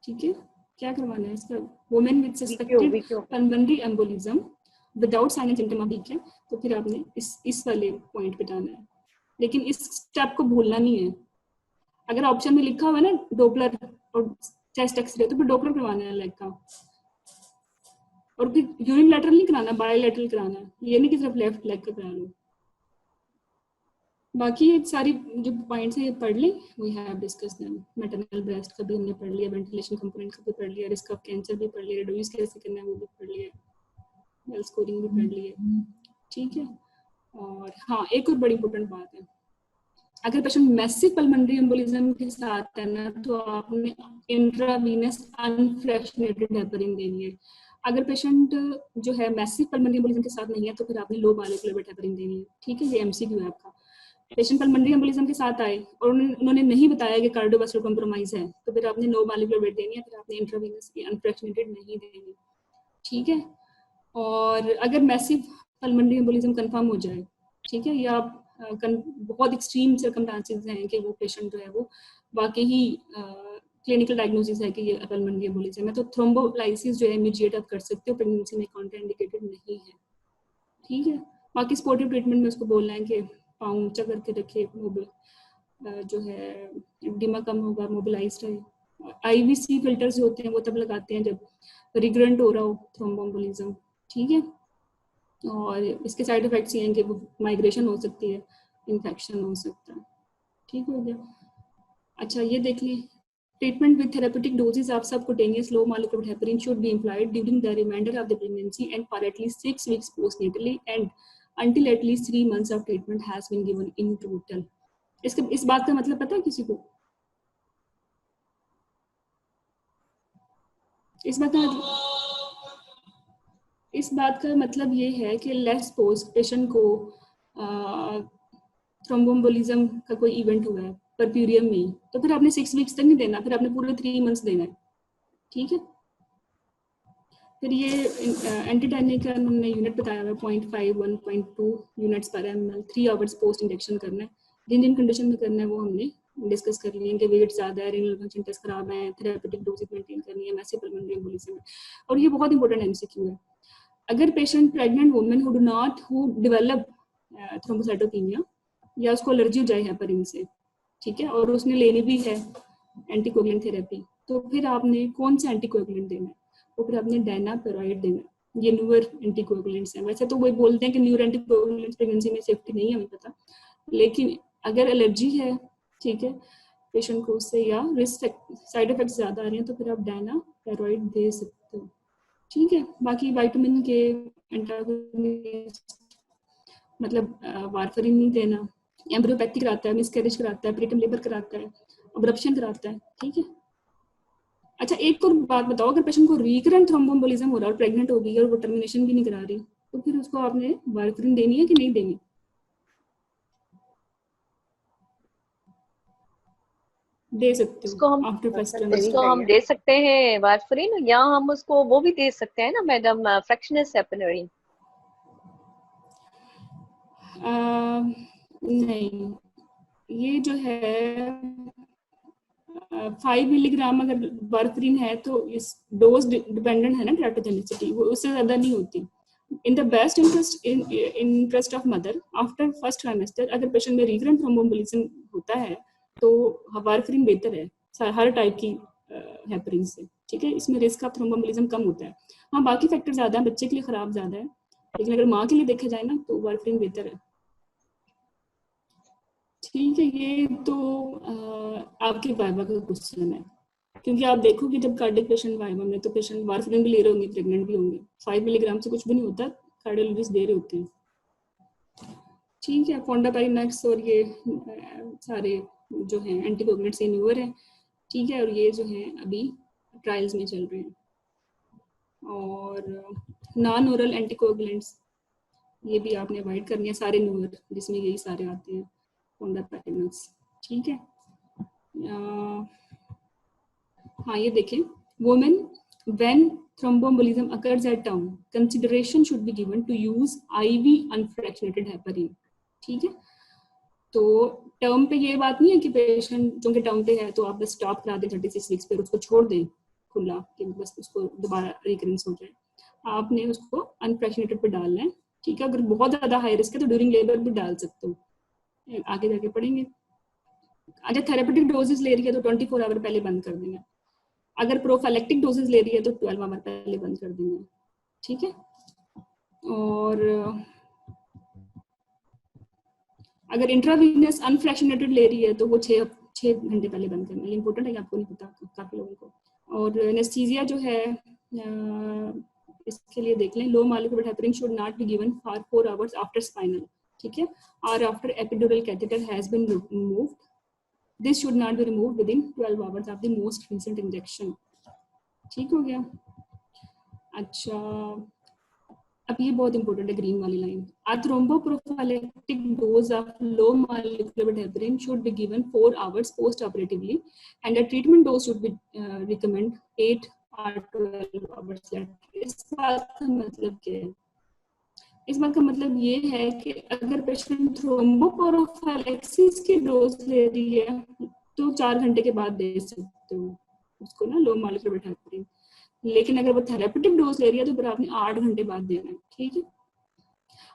ठीक है, क्या करवाना है इसका, women with suspected pulmonary embolism without sign and symptom of DVT, तो फिर आपने इस वाले पॉइंट पे जाना है। लेकिन इस स्टेप को भूलना नहीं है। अगर ऑप्शन में लिखा हुआ है ना डोपलर और चेस्ट एक्सरे, तो फिर डोपलर करवाना है लेग का, और फिर यूनिलैटरल नहीं कराना, बायलैटरल कराना है, ये नहीं कि सिर्फ लेफ्ट लेग का करा लो। बाकी ये सारी जो पॉइंट्स हैं ये पढ़ लें, we have discuss them. Maternal breast का भी हमने पढ़ लिया, वेंटिलेशन कंपोनेंट का भी पढ़ लिया, रिस्क ऑफ कैंसर भी पढ़ लिया, रिड्यूस कैसे करना है वो भी पढ़ लिया, वेल स्कोरिंग भी पढ़ लिया, ठीक है। और हाँ, एक और बड़ी इंपॉर्टेंट बात है, अगर पेशेंट मैसिव पल्मोनरी एम्बोलिज्म के साथ है ना, तो आपने इंट्रावीनस अनफ्रैक्शनेटेड हेपरिन देनी है। अगर पेशेंट जो है मैसिव पल्मोनरी एम्बोलिज्म के साथ नहीं है तो फिर आपने लो मॉलिक्यूलर हेपरिन देनी है, ठीक है। ये एमसीक्यू है आपका। पेशेंट पल्मोनरी एम्बोलिज्म के साथ आए और उन्होंने नहीं बताया कि कार्डियोवास्कुलर कॉम्प्रोमाइज है, तो फिर आपने लो मॉलिक्यूलर वेट देनी है, फिर आपने इंट्रावीनस अनफ्रैक्शनेटेड नहीं देनी, ठीक है। और अगर मैसिव पल्मोनरी एम्बोलिज्म कंफर्म हो जाए, ठीक है, या बहुत एक्सट्रीम सर्कमस्टांसेस हैं कि वो पेशेंट जो है वो वाकई ही क्लिनिकल डायग्नोसिस है कि ये पल्मोनरी एम्बोलिज्म है, तो थ्रोम्बोलाइसिस जो है इमीडिएट आप कर सकते हो, प्रेगनेंसी में कॉन्ट्राइंडिकेटेड नहीं है, ठीक है। बाकी सपोर्टिव ट्रीटमेंट में उसको बोलना है कि पाँव ऊंचा करके रखे, जो है एडिमा कम होगा, मोबिलाइज रहे। आईवीसी फिल्टर्स जो होते हैं वो तब लगाते हैं जब रिग्रेंट हो रहा हो थ्रोम्बोएम्बोलिज्म, ठीक है। और इसके साइड इफेक्ट्स ये हैं कि वो माइग्रेशन हो सकती है, इन्फेक्शन हो सकता है, ठीक हो गया। अच्छा, ये देख लें, treatment with therapeutic doses of subcutaneous low molecular heparin should be employed during the reminder of the pregnancy and for at least 6 weeks postnatally and until at least 3 months of treatment has been given in total। इस बात का मतलब पता है किसी को? इस बात का मतलब ये है कि लेट्स सपोज पेशेंट को थ्रोम्बोएम्बोलिज्म का कोई इवेंट हुआ है परप्यूरियम में, तो फिर आपने 6 weeks तक नहीं देना, फिर आपने पूरे 3 months देना है, ठीक है। फिर ये एंटीटाइनिक का हमने यूनिट बताया हुआ है 0.5 1.2 यूनिट्स पर ml 3 hours पोस्ट इंजेक्शन करना है। जिन जिन कंडीशन में करना है वो हमने डिस्कस कर लिए कि वेट ज़्यादा है, रीनल फंक्शन टेस्ट खराब है, थेरेप्यूटिक डोजेज मेंटेन करनी है, मैसिव पल्मोनरी एम्बोलिज्म है। और ये बहुत इंपॉर्टेंट एमसीक्यू है, अगर patient pregnant women who develop thrombocytopenia या उसको एलर्जी हो जाए हेपरिन से, ठीक है, और उसने लेनी भी है एंटीकोगुलेंट थेरेपी, तो फिर आपने कौन सा एंटीकोगुलेंट देना है? तो फिर आपने डायनापेरोइड देना है। ये न्यूअर एंटीकोगुलेंट्स हैं। वैसे तो वो बोलते हैं कि न्यूअर एंटीकोगुलेंट्स प्रेगनेंसी में सेफ्टी नहीं है, हमें पता, लेकिन अगर एलर्जी है, ठीक है, पेशेंट को उससे या रिस्क साइड इफेक्ट्स ज़्यादा आ रहे हैं, तो फिर आप डायनापेरोइड दे सकते हो, ठीक है। बाकी विटामिन के एंटागोनिस्ट मतलब वारफरिन नहीं देना, एम्ब्रियोपैथी कराता है, मिसकैरेज कराता है, प्रीटर्म लेबर कराता है, अब्रप्शन कराता है, ठीक है। अच्छा, एक और बात बताओ, अगर पेशेंट को रिकरेंट थ्रोम्बोएम्बोलिज्म हो रहा है और प्रेग्नेंट हो गई और वो टर्मिनेशन भी नहीं करा रही, तो फिर उसको आपने वारफरिन देनी है कि नहीं देनी? दे सकते उसको हो हम आफ्टर फर्स्ट वारफरिन ट्राइमेस्टर। उसको हम दे सकते हैं वारफरिन, या हम उसको वो भी दे सकते हैं ना मैडम, फ्रैक्शनस हेपरिन? नहीं, ये जो है 5 मिलीग्राम अगर वारफरिन है तो इस डोज डिपेंडेंट है ना टेराटोजेनिसिटी, वो उससे ज्यादा नहीं होती। In the best interest of mother after first trimester अगर पेशेंट में रिकरेंट थ्रोम्बोएम्बोलिज्म होता है तो वारफरिन बेहतर है हर टाइप की हेपरिन से, ठीक है। इसमें रिस्क ऑफ थ्रोम्बोएम्बोलिज्म कम होता है। हाँ, बाकी फैक्टर ज्यादा है, बच्चे के लिए खराब ज्यादा है, लेकिन अगर माँ के लिए देखा जाए ना तो वारफरिन बेहतर है, ठीक है। ये तो आपके वाइवा का क्वेश्चन है, क्योंकि आप देखोगे जब कार्डियक पेशेंट वाइवा में तो पेशेंट वारफरिन भी ले रहे होंगे, प्रेग्नेंट भी होंगे, 5 मिलीग्राम से कुछ भी नहीं होता, कार्डियोलॉजिस्ट दे रहे होते हैं, ठीक है। फोंडापाइनेक्स और ये सारे जो हैं एंटीकोगुलेंट्स ये न्यूअर है, ठीक है, और ये जो हैं अभी ट्रायल्स में चल रहे हैं। और नॉन ओरल एंटीकोगुलेंट्स ये भी आपने अवॉइड करनी है, सारे न्यूअर जिसमें यही सारे आते हैं फोंडापाइनेक्स, ठीक है। हाँ, ये देखें, women when thromboembolism occurs at term, consideration should be given to use IV unfractionated heparin, ठीक है। तो टर्म पे ये बात नहीं है कि पेशेंट जो कि टर्म पे है तो आप बस स्टॉप करा दें 36 वीक्स पे, उसको छोड़ दें खुला कि बस उसको दोबारा रिकरेंस हो जाए। आपने उसको अनफ्रैक्शनेटेड पे डालना है, ठीक है। अगर बहुत ज्यादा हाई रिस्क है तो ड्यूरिंग लेबर भी डाल सकते हो, आगे जाके पढ़ेंगे। अच्छा, थेरेपेटिक डोजेस ले रही है तो 24 आवर पहले बंद कर देना, अगर प्रोफाइलेक्टिक डोजेस ले रही है तो 12 आवर पहले बंद कर देंगे, ठीक है। और अगर इंट्रावीनस अनफ्रैक्शनेटेड ले रही है तो वो 6 घंटे पहले बंद करना, ये इंपॉर्टेंट है, आपको नहीं पता काफी लोगों को। और एनेस्थीसिया जो है इसके लिए देख लें, low molecular heparin should not be given for 4 hours after spinal, ठीक है, और after epidural catheter has been removed, this should not be removed within 12 hours of the most recent injection, ठीक हो गया। अच्छा, अब ये बहुत इंपॉर्टेंट है, ग्रीन वाली line, a thromboprophylactic dose of low molecular heparin should be given 4 hours post operatively and the treatment dose should be recommend 8 or 12 hours later। इस बात का मतलब क्या है? इस बात का मतलब ये है कि अगर पेशेंट थ्रोम्बोप्रोफाइलेक्सिस की डोज ले रही है तो 4 घंटे के बाद दे सकते हो उसको ना, लो मॉलिक्यूलर हेपरिन, लेकिन अगर वो थेरेपेटिक डोज ले रही है तो फिर आपने 8 घंटे बाद देना है, ठीक है।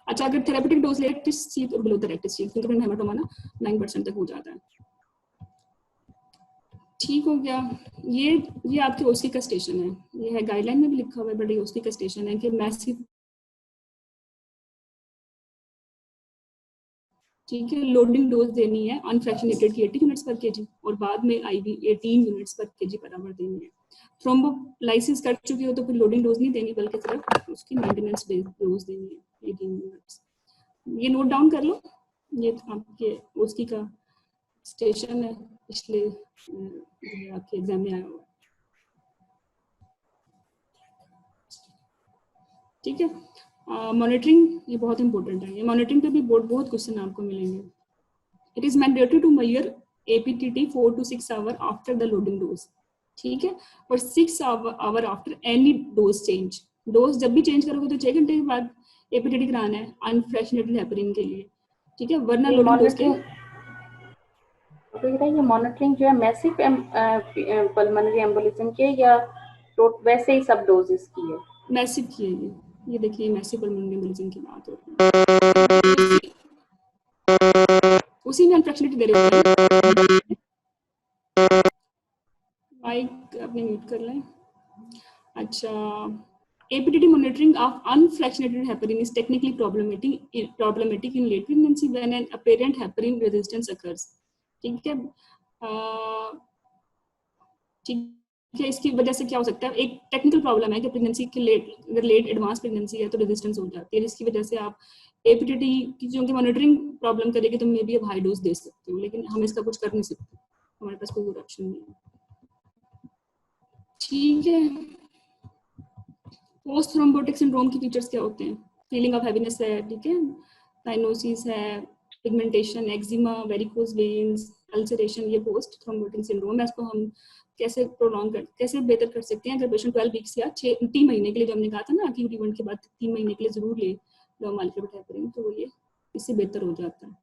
अच्छा, अगर थेरेपेटिक डोज ले टीथ और below the teeth, fingerprint haematoma ना 9% तक हो जाता है, ठीक हो गया। ये आपके ओसी का स्टेशन है, ये है गाइडलाइन में भी लिखा हुआ है, बट ये ओसी का स्टेशन है कि मैसिव, ठीक है, लोडिंग डोज देनी है अनफ्रैक्शनेटेड की 80 यूनिट्स पर केजी और बाद में आईवी 18 यूनिट्स पर केजी पर आवर देनी है। थ्रोम्बोलाइसिस कर चुकी हो तो फिर लोडिंग डोज नहीं देनी, बल्कि सिर्फ उसकी मेंटेनेंस डोज देनी है 18 यूनिट्स। ये नोट डाउन कर लो, ये आपके उसकी का स्टेशन है, पिछले आपके एग्जाम में आया हुआ, ठीक है। मॉनिटरिंग ये बहुत इंपॉर्टेंट है, ये मॉनिटरिंग पे भी बहुत क्वेश्चन आपको मिलेंगे। It is mandatory to measure APTT 4 to 6 hour after the loading dose, ठीक है, और 6 hour after any dose change. Dose जब भी चेंज करोगे तो 6 घंटे के बाद APTT कराना है अनफ्रैक्शनेटेड हेपरिन के लिए, ठीक है, वरना लोडिंग डोज के। तो ये मॉनिटरिंग जो है मैसिव पल्मोनरी एम्बोलिज्म के या तो वैसे ही सब डोजेस की है? मैसिव की है ये देखिए मैसिव पल्मोनरी एम्बोलिज्म की बात हो रही है। उसी में अनफ्रैक्शनलिटी दे रहे होते हैं। माइक अपने म्यूट कर लें। अच्छा, APTT monitoring of unfractionated heparin is technically problematic in late pregnancy when an apparent heparin resistance occurs. ठीक है, ठीक है, इसकी वजह से क्या हो सकता है, एक टेक्निकल प्रॉब्लम है कि प्रेगनेंसी के अगर लेट एडवांस प्रेगनेंसी है तो रेजिस्टेंस हो जाती है, जिसकी वजह से आप APTT की जो मॉनिटरिंग प्रॉब्लम करेगी तो मे बी आप हाई डोज दे सकते हो, लेकिन हम इसका कुछ कर नहीं सकते, हमारे पास कोई ऑप्शन नहीं है। ठीक है, पोस्ट थ्रोम्बोटिक सिंड्रोम के फीचर्स क्या होते हैं? फीलिंग ऑफ हैवीनेस है, ठीक है, साइनोसिस है, pigmentation, eczema, varicose veins, ulceration, ये पोस्ट थ्रोम्बोटिक सिंड्रोम है। इसको हम कैसे कैसे बेहतर कर सकते हैं? अगर पेशेंट 12 वीक्स या 3 महीने के लिए, जो हमने कहा था ना कि इवेंट के बाद 3 महीने के लिए जरूर ले हेपरिन, तो ये इससे बेहतर हो जाता है।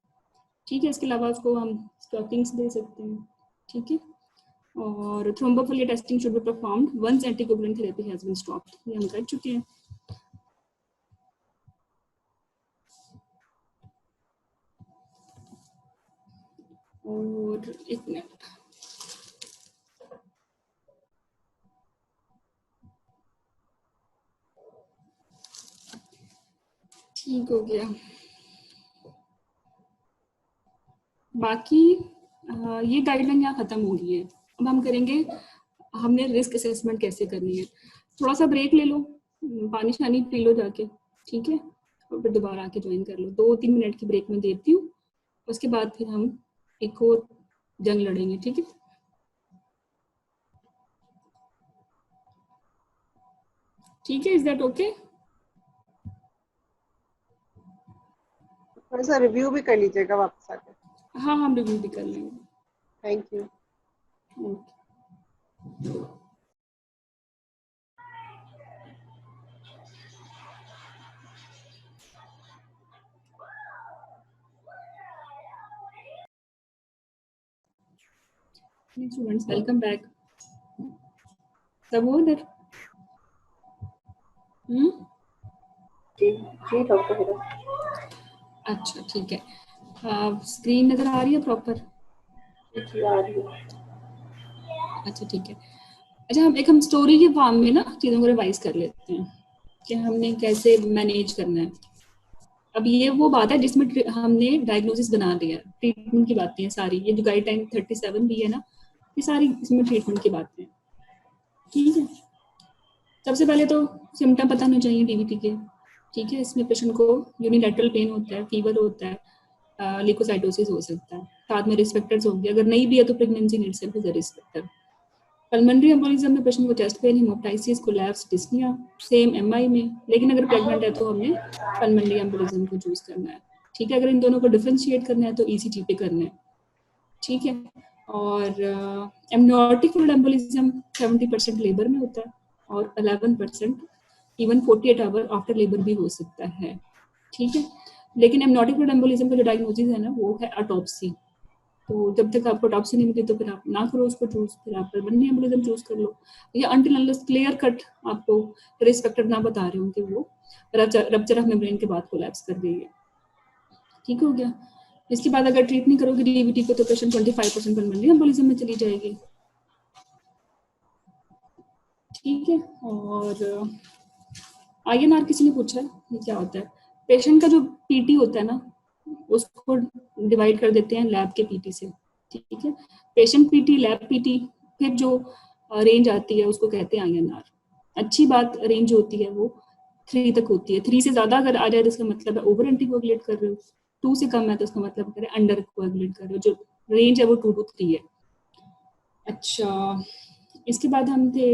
ठीक है, इसके अलावा उसको हम स्टॉकिंग्स दे सकते हैं। ठीक है, और thrombophilia testing should be performed once anticoagulant therapy has been stopped, ये हम कर चुके हैं। और एक मिनट, ठीक हो गया। बाकी ये गाइडलाइन यहाँ खत्म हो गई है। अब हम करेंगे, हमने रिस्क असेसमेंट कैसे करनी है। थोड़ा सा ब्रेक ले लो, पानी शानी पी लो जाके, ठीक है, और फिर दोबारा आके ज्वाइन कर लो। 2-3 मिनट की ब्रेक में देती हूँ, उसके बाद फिर हम एक और जंग लड़ेंगे। ठीक है, ठीक है, इज दैट ओके? थोड़ा सा रिव्यू भी कर लीजिएगा वापस आके। हाँ, हम रिव्यू भी कर लेंगे। Thank you. Students, welcome back. सब हो इधर? जी जी डॉक्टर हिरा। अच्छा, ठीक है, स्क्रीन नजर आ रही है प्रॉपर? जी आ रही है। अच्छा, ठीक है। अच्छा, हम स्टोरी के फॉर्म में ना चीज़ों को रिवाइज कर लेते हैं कि हमने कैसे मैनेज करना है। अब ये वो बात है जिसमें हमने डायग्नोसिस बना लिया, ट्रीटमेंट की बातें हैं सारी, ये जो गाइडलाइन 37 भी है ना, ये सारी इसमें ट्रीटमेंट की बातें हैं। ठीक है, सबसे पहले तो सिम्टम पता होने चाहिए DVT के। ठीक है, इसमें पेशेंट को यूनिलैटरल पेन होता है, फीवर होता है, ल्यूकोसाइटोसिस हो सकता है, साथ में रिस्क फैक्टर्स होंगे। अगर नहीं भी है तो pregnancy in itself is a risk factor. Pulmonary embolism में पेशेंट को chest pain, haemoptysis, collapse, dyspnoea, same MI में, लेकिन अगर प्रेग्नेंट है तो हमने पल्मोनरी एम्बोलिज्म को चूज करना है। ठीक है, अगर इन दोनों को डिफरेंशिएट करना है तो ECG पे करना है। ठीक है, और एमनियोटिक फ्लूइड एम्बोलिज्म 70% लेबर में होता है और 11% इवन 48 आवर आफ्टर लेबर भी हो सकता है। ठीक है, लेकिन एमनियोटिक फ्लूइड एम्बोलिज्म का जो डायग्नोसिस है ना, वो है ऑटोप्सी। तो जब तक आपको ऑटोप्सी नहीं मिलती तो फिर आप ना करो उसको चूज, फिर आप पल्मोनरी एम्बोलिज्म चूज कर लो, या अनटिल अनलेस क्लियर कट आपको रिस्क फैक्टर ना बता रहे हो कि वो रप्चर ऑफ मेम्ब्रेन के बाद कोलैप्स कर गई है। ठीक हो गया। इसके बाद अगर ट्रीट नहीं करोगे DVT को तो पेशेंट 25% पल्मोनरी एम्बोलिज्म में चली जाएगी। ठीक है, और INR किसी ने पूछा है ये क्या होता है? पेशेंट का जो PT होता है ना, उसको डिवाइड कर देते हैं लैब के PT से। ठीक है, पेशेंट PT, लैब PT, फिर जो रेंज आती है उसको कहते हैं INR। अच्छी बात, रेंज होती है वो 3 तक होती है। 3 से ज्यादा अगर आ जाए तो इसका मतलब है ओवर एंटीकोगुलेट कर रहे हो, 2 से कम है तो इसका मतलब है अंडर कोगुलेट कर रहे हो। जो रेंज है वो 2 to 3 है। अच्छा, इसके बाद हम थे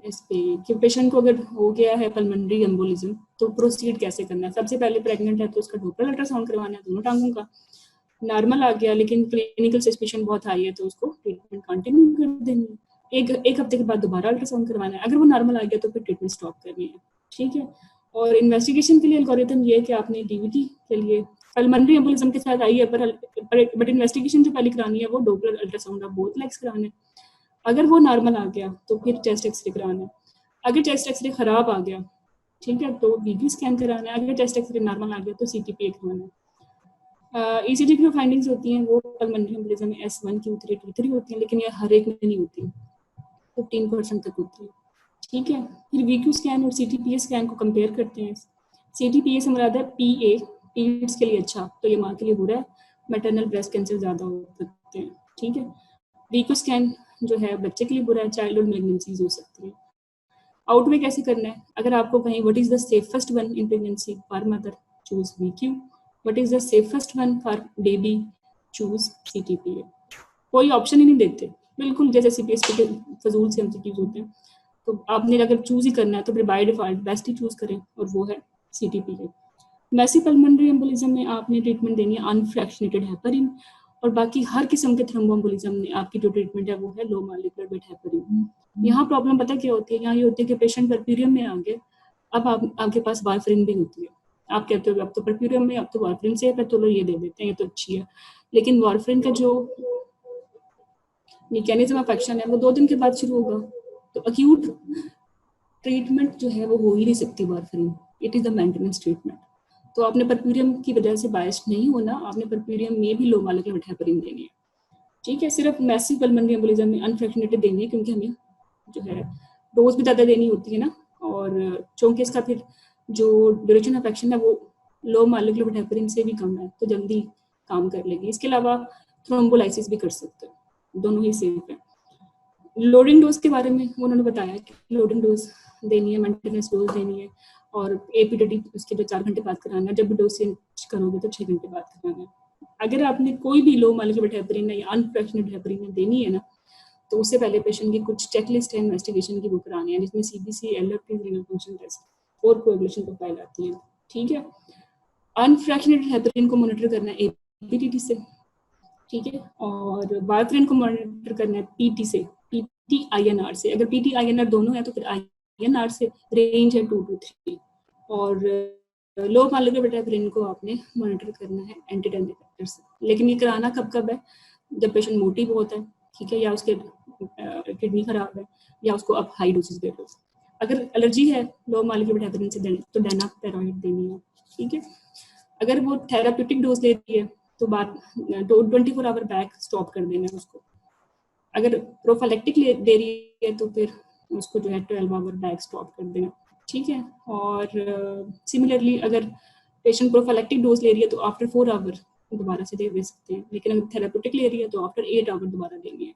इस पे कि पेशेंट को अगर हो गया है पल्मोनरी एम्बोलिज्म तो प्रोसीड कैसे करना है। सबसे पहले प्रेग्नेंट है तो उसका डॉपलर अल्ट्रासाउंड करवाना है दोनों टांगों का। नॉर्मल आ गया लेकिन क्लिनिकल सस्पिशन बहुत हाई है तो उसको ट्रीटमेंट कंटिन्यू कर देनी है। एक हफ्ते के बाद दोबारा अल्ट्रासाउंड करवाना है। अगर वो नॉर्मल आ गया तो फिर ट्रीटमेंट स्टॉप करनी है। ठीक है, और इन्वेस्टिगेशन के लिए एल्गोरिथम ये है कि आपने DVT के लिए पल्मोनरी एम्बोलिज्म के साथ आई है बट इन्वेस्टिगेशन जो पहले करानी है वो Doppler ultrasound of both legs कराना है। अगर वो नॉर्मल आ गया तो फिर चेस्ट एक्सरे कराना है। अगर चेस्ट एक्सरे खराब आ गया, ठीक है, तो VG स्कैन कराना है। अगर चेस्ट एक्सरे नॉर्मल आ गया तो CTPA करवाना है। ECG की जो फाइंडिंग्स होती हैं वो पल्मोनरी एम्बोलिज्म में S1, Q3, T3 होती हैं, लेकिन ये हर एक में नहीं होती, 15% तक होती है। ठीक है, फिर VQ स्कैन और CTPA स्कैन को कंपेयर करते हैं। CTPA से मुराद है PA, पीरियड्स के लिए अच्छा, तो ये माँ के लिए बुरा है, मैटरनल ब्रेस्ट कैंसर ज़्यादा हो सकते हैं। ठीक है, VQ स्कैन जो है बच्चे के लिए बुरा है, चाइल्डहुड मैग्नेंसीज हो सकती है। आउटवे कैसे करना है, अगर आपको कहीं what is the safest one in pregnancy for mother, choose VQ, what is the safest one for baby, choose CTPA। कोई ऑप्शन ही नहीं देते, बिल्कुल जैसे CPSP के फजूल से MCQs होते हैं। तो आपने अगर चूज ही करना है तो फिर by default best he choose करें, और वो है CTPA। मैसिव पल्मोनरी एम्बोलिज्म में आपने ट्रीटमेंट देनी है अनफ्रैक्शनेटेड हेपरिन, और बाकी हर किस्म के थ्रोम्बोएम्बोलिज्म में आपकी जो ट्रीटमेंट है वो है लो मॉलिक्यूलर वेट हेपरिन। यहाँ प्रॉब्लम पता क्या होती है, यहाँ ये होती है कि पेशेंट परफ्यूरियम में आ गए, अब आपके पास वारफरिन भी होती है, आप कहते हो अब तो परफ्यूरियम में, अब तो वारफरिन सेफ है, तो लो ये दे देते हैं, ये तो अच्छी है। लेकिन वारफरिन का जो मैकेनिज्म ऑफ एक्शन है वो 2 दिन के बाद शुरू होगा, तो अक्यूट ट्रीटमेंट जो है वो हो ही नहीं सकती warfarin, it is the maintenance treatment. तो आपने परफ्यूरियम की वजह से बायस्ड नहीं होना, आपने परफ्यूरियम में भी लो मॉलिक्यूलर वेट हेपरिन देनी है। ठीक है, सिर्फ मैसिव पल्मोनरी एम्बोलिज्म में अनफ्रैक्शनेटेड देनी है, क्योंकि हमें जो है डोज भी ज़्यादा देनी होती है ना, और चूंकि इसका फिर जो ड्यूरेशन ऑफ एक्शन है वो लो मॉलिक्यूलर वेट हेपरिन से भी कम है, तो जल्दी काम कर लेगी। इसके अलावा थ्रोम्बोलाइसिस भी कर सकते हैं, दोनों ही सेफ है। लोडिंग डोज के बारे में उन्होंने बताया कि लोडिंग डोज देनी है, मेंटेनेंस डोज देनी है, और APTT उसके जो 4 घंटे बाद कराना है, जब भी डोज चेंज करोगे तो 6 घंटे बाद कराना है। अगर आपने कोई भी लो मॉलिक्यूलर हेपरिन या अनफ्रैक्शनेटेड हेपरिन देनी है ना, तो उससे पहले पेशेंट की कुछ चेकलिस्ट है इन्वेस्टिगेशन की वो करानी है, जिसमें CBC, LFT, renal function test और कोएगुलेशन प्रोफाइल आती है। ठीक है, अनफ्रैक्शनेटेड हेपरिन को मॉनिटर करना है APTT से, ठीक है, और वारफरिन को मॉनिटर करना है PT से, PT-INR से। अगर PT-INR दोनों है तो फिर INR से, रेंज है 2 to 3। और लो मॉलिक्यूलर वेट हेपरिन को आपने मॉनिटर करना है एंटीटेन फैक्टर से। लेकिन ये कराना कब है, जब पेशेंट मोटी बहुत है, ठीक है, या उसके किडनी खराब है, या उसको आप हाई डोसेज दे दो। अगर एलर्जी है लो मॉलिक्यूलर वेट हेपरिन से तो डेनापेरॉइड देनी है। ठीक है, अगर वो थेराप्यूटिक डोज ले रही है तो बाद 24 आवर बैक स्टॉप कर देना है उसको। अगर प्रोफाइलेक्टिक दे रही है तो फिर उसको जो है 12 आवर बैक स्टॉप कर देना। ठीक है, और सिमिलरली अगर पेशेंट प्रोफाइलेक्टिक डोज ले रही है तो आफ्टर 4 आवर दोबारा से दे सकते हैं, लेकिन अगर थेराप्यूटिक ले रही है तो आफ्टर 8 आवर दोबारा देनी है।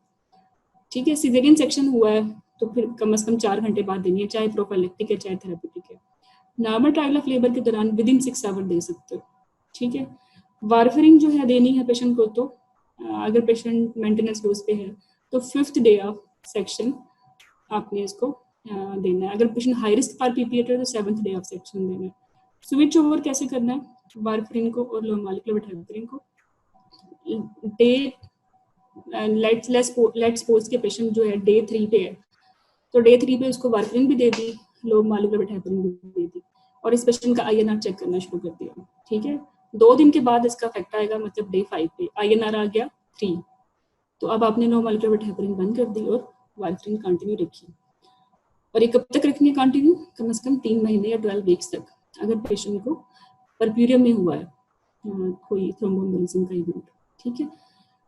ठीक है, सिजेरियन सेक्शन हुआ है तो फिर कम से कम 4 घंटे बाद देनी है, चाहे प्रोफाइलेक्टिक है चाहे थेराप्यूटिक है। नॉर्मल ट्रायल ऑफ लेबर के दौरान विदिन 6 आवर दे सकते हो। ठीक है, वारफरिन जो है देनी है पेशेंट को, तो अगर पेशेंट मेंटेनेंस डोज पे है तो 5th डे ऑफ सेक्शन आपने इसको देना है। अगर patient high risk for PPH है तो 7th डे ऑफ सेक्शन देना है। स्विच ओवर कैसे करना है वारफरिन को और लो मॉलिक्यूलर वेट हेपरिन को, डे लेट्स सपोज के पेशेंट जो है डे 3 पे है, तो डे 3 पे उसको वारफरिन भी दे दी, लो मॉलिक्यूलर वेट हेपरिन भी दे दी, और इस पेशेंट का INR चेक करना शुरू कर दिया। ठीक है, 2 दिन के बाद इसका इफेक्ट आएगा, मतलब डे 5 पे INR आ गया 3, तो अब आपने लो मॉलिक्यूलर वेट हेपरिन बंद कर दी और वारफरिन कंटिन्यू रखी। और ये कब तक रखनी है कंटिन्यू, कम से कम 3 महीने या 12 वीक्स तक, अगर पेशेंट को परफ्यूरियम में हुआ है कोई थ्रोम्बोएम्बोलिज्म का इवेंट। ठीक है,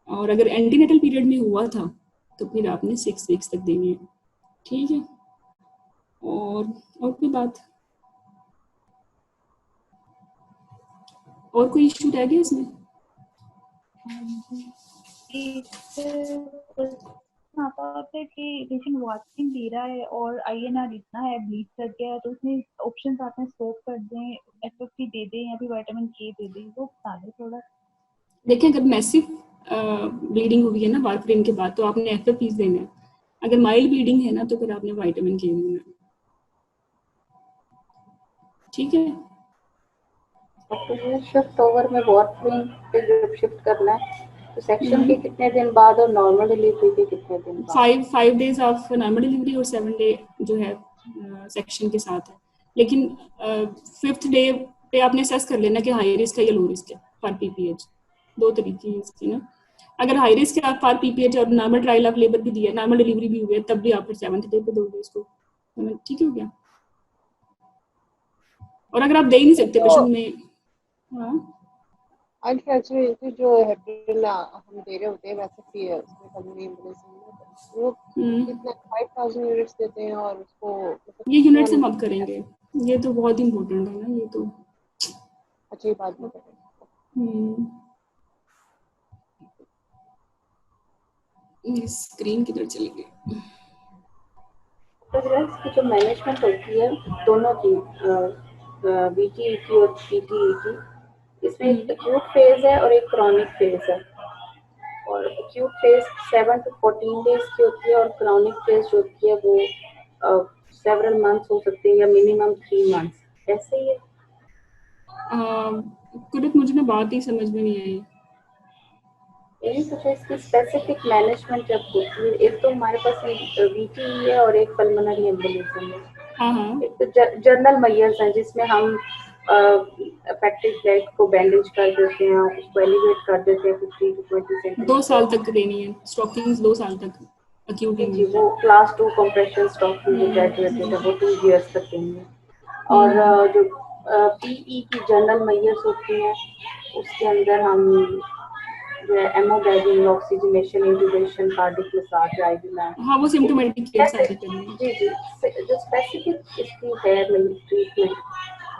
और अगर एंटीनेटल पीरियड में हुआ था तो फिर आपने 6 वीक्स तक देनी है। ठीक है, और कोई बात, और कोई इश्यू रह गया इसमें? आता है कि पेशेंट वारफरिन ले रहा है और INR इतना है, ब्लीड कर गया है, तो उसमें ऑप्शंस आते हैं स्टॉप कर दें, FFP दे दें या फिर विटामिन K दे दें, वो बता दें थोड़ा। देखिए, अगर मैसिव ब्लीडिंग हुई है ना वारफरिन के बाद तो आपने FFPs देना है। अगर माइल्ड ब्लीडिंग है ना तो फिर आपने विटामिन K देना है। ठीक है, तो शिफ्ट ओवर में वारफरिन पे जब शिफ्ट करना है तो सेक्शन के कितने दिन बाद और नॉर्मल डिलीवरी के कितने दिन बाद? 5 डेज ऑफ नॉर्मल डिलीवरी और 7 डे जो है सेक्शन के साथ है। लेकिन 5th डे पे आपने असेस कर लेना कि हाई रिस्क है या लो रिस्क है फॉर PPH। 2 तरीके हैं इसके ना, अगर हाई रिस्क है फॉर PPH और नॉर्मल ट्रायल ऑफ लेबर भी दिया, नॉर्मल डिलीवरी भी हुई है, तब भी आप फिर 7th डे पे दोगे इसको। ठीक हो गया। और अगर आप दे ही नहीं सकते पेशेंट में, हाँ अनफॉर्चुनेटली जो हेपरिन हम दे रहे होते हैं वैसे फ्री है उसमें पल्मोनरी एम्बोलिज्म में वो कितना 5000 यूनिट्स देते हैं और उसको मतलब ये यूनिट्स हम अब करेंगे, ये तो बहुत इम्पोर्टेंट है ना, ये तो अच्छी बात नहीं करें। स्क्रीन किधर चली गई? तो की जो मैनेजमेंट होती है दोनों की बीटी की और पीटी की, इसमें एक एक्यूट फेज है और एक क्रॉनिक फेज है। और एक्यूट फेज 7 to 14 डेज की होती है और क्रॉनिक फेज जो होती है वो सेवरल मंथ्स हो सकते हैं या मिनिमम 3 मंथ्स, ऐसे ही है। कुछ मुझे ना बात ही समझ में नहीं आई। यही कुछ है इसकी स्पेसिफिक मैनेजमेंट जब होती है। एक तो हमारे पास वीटी है और एक पल्मोनरी एम्बोलिज्म है। एक तो जर्नल मैयर्स हैं जिसमें हम अफेक्टेड लेग को बैंडेज कर देते हैं, उसको एलिवेट कर देते हैं 15 to 20 सेंटीमीटर। 2 साल तक देनी है स्टॉकिंग्स, 2 साल तक एक्यूट जी, वो क्लास 2 कंप्रेशन स्टॉकिंग जो ग्रेजुएटेड है वो 2 इयर्स तक देंगे। और जो पीई की जर्नल मैयर्स होती हैं उसके अंदर हम जो है Ambu bagging, oxygenation, intubation, cardiac massage, IV, हाँ वो सिम्प्टोमेटिक केस सारी करेंगे। जी जो स्पेसिफिक इसकी है ट्रीटमेंट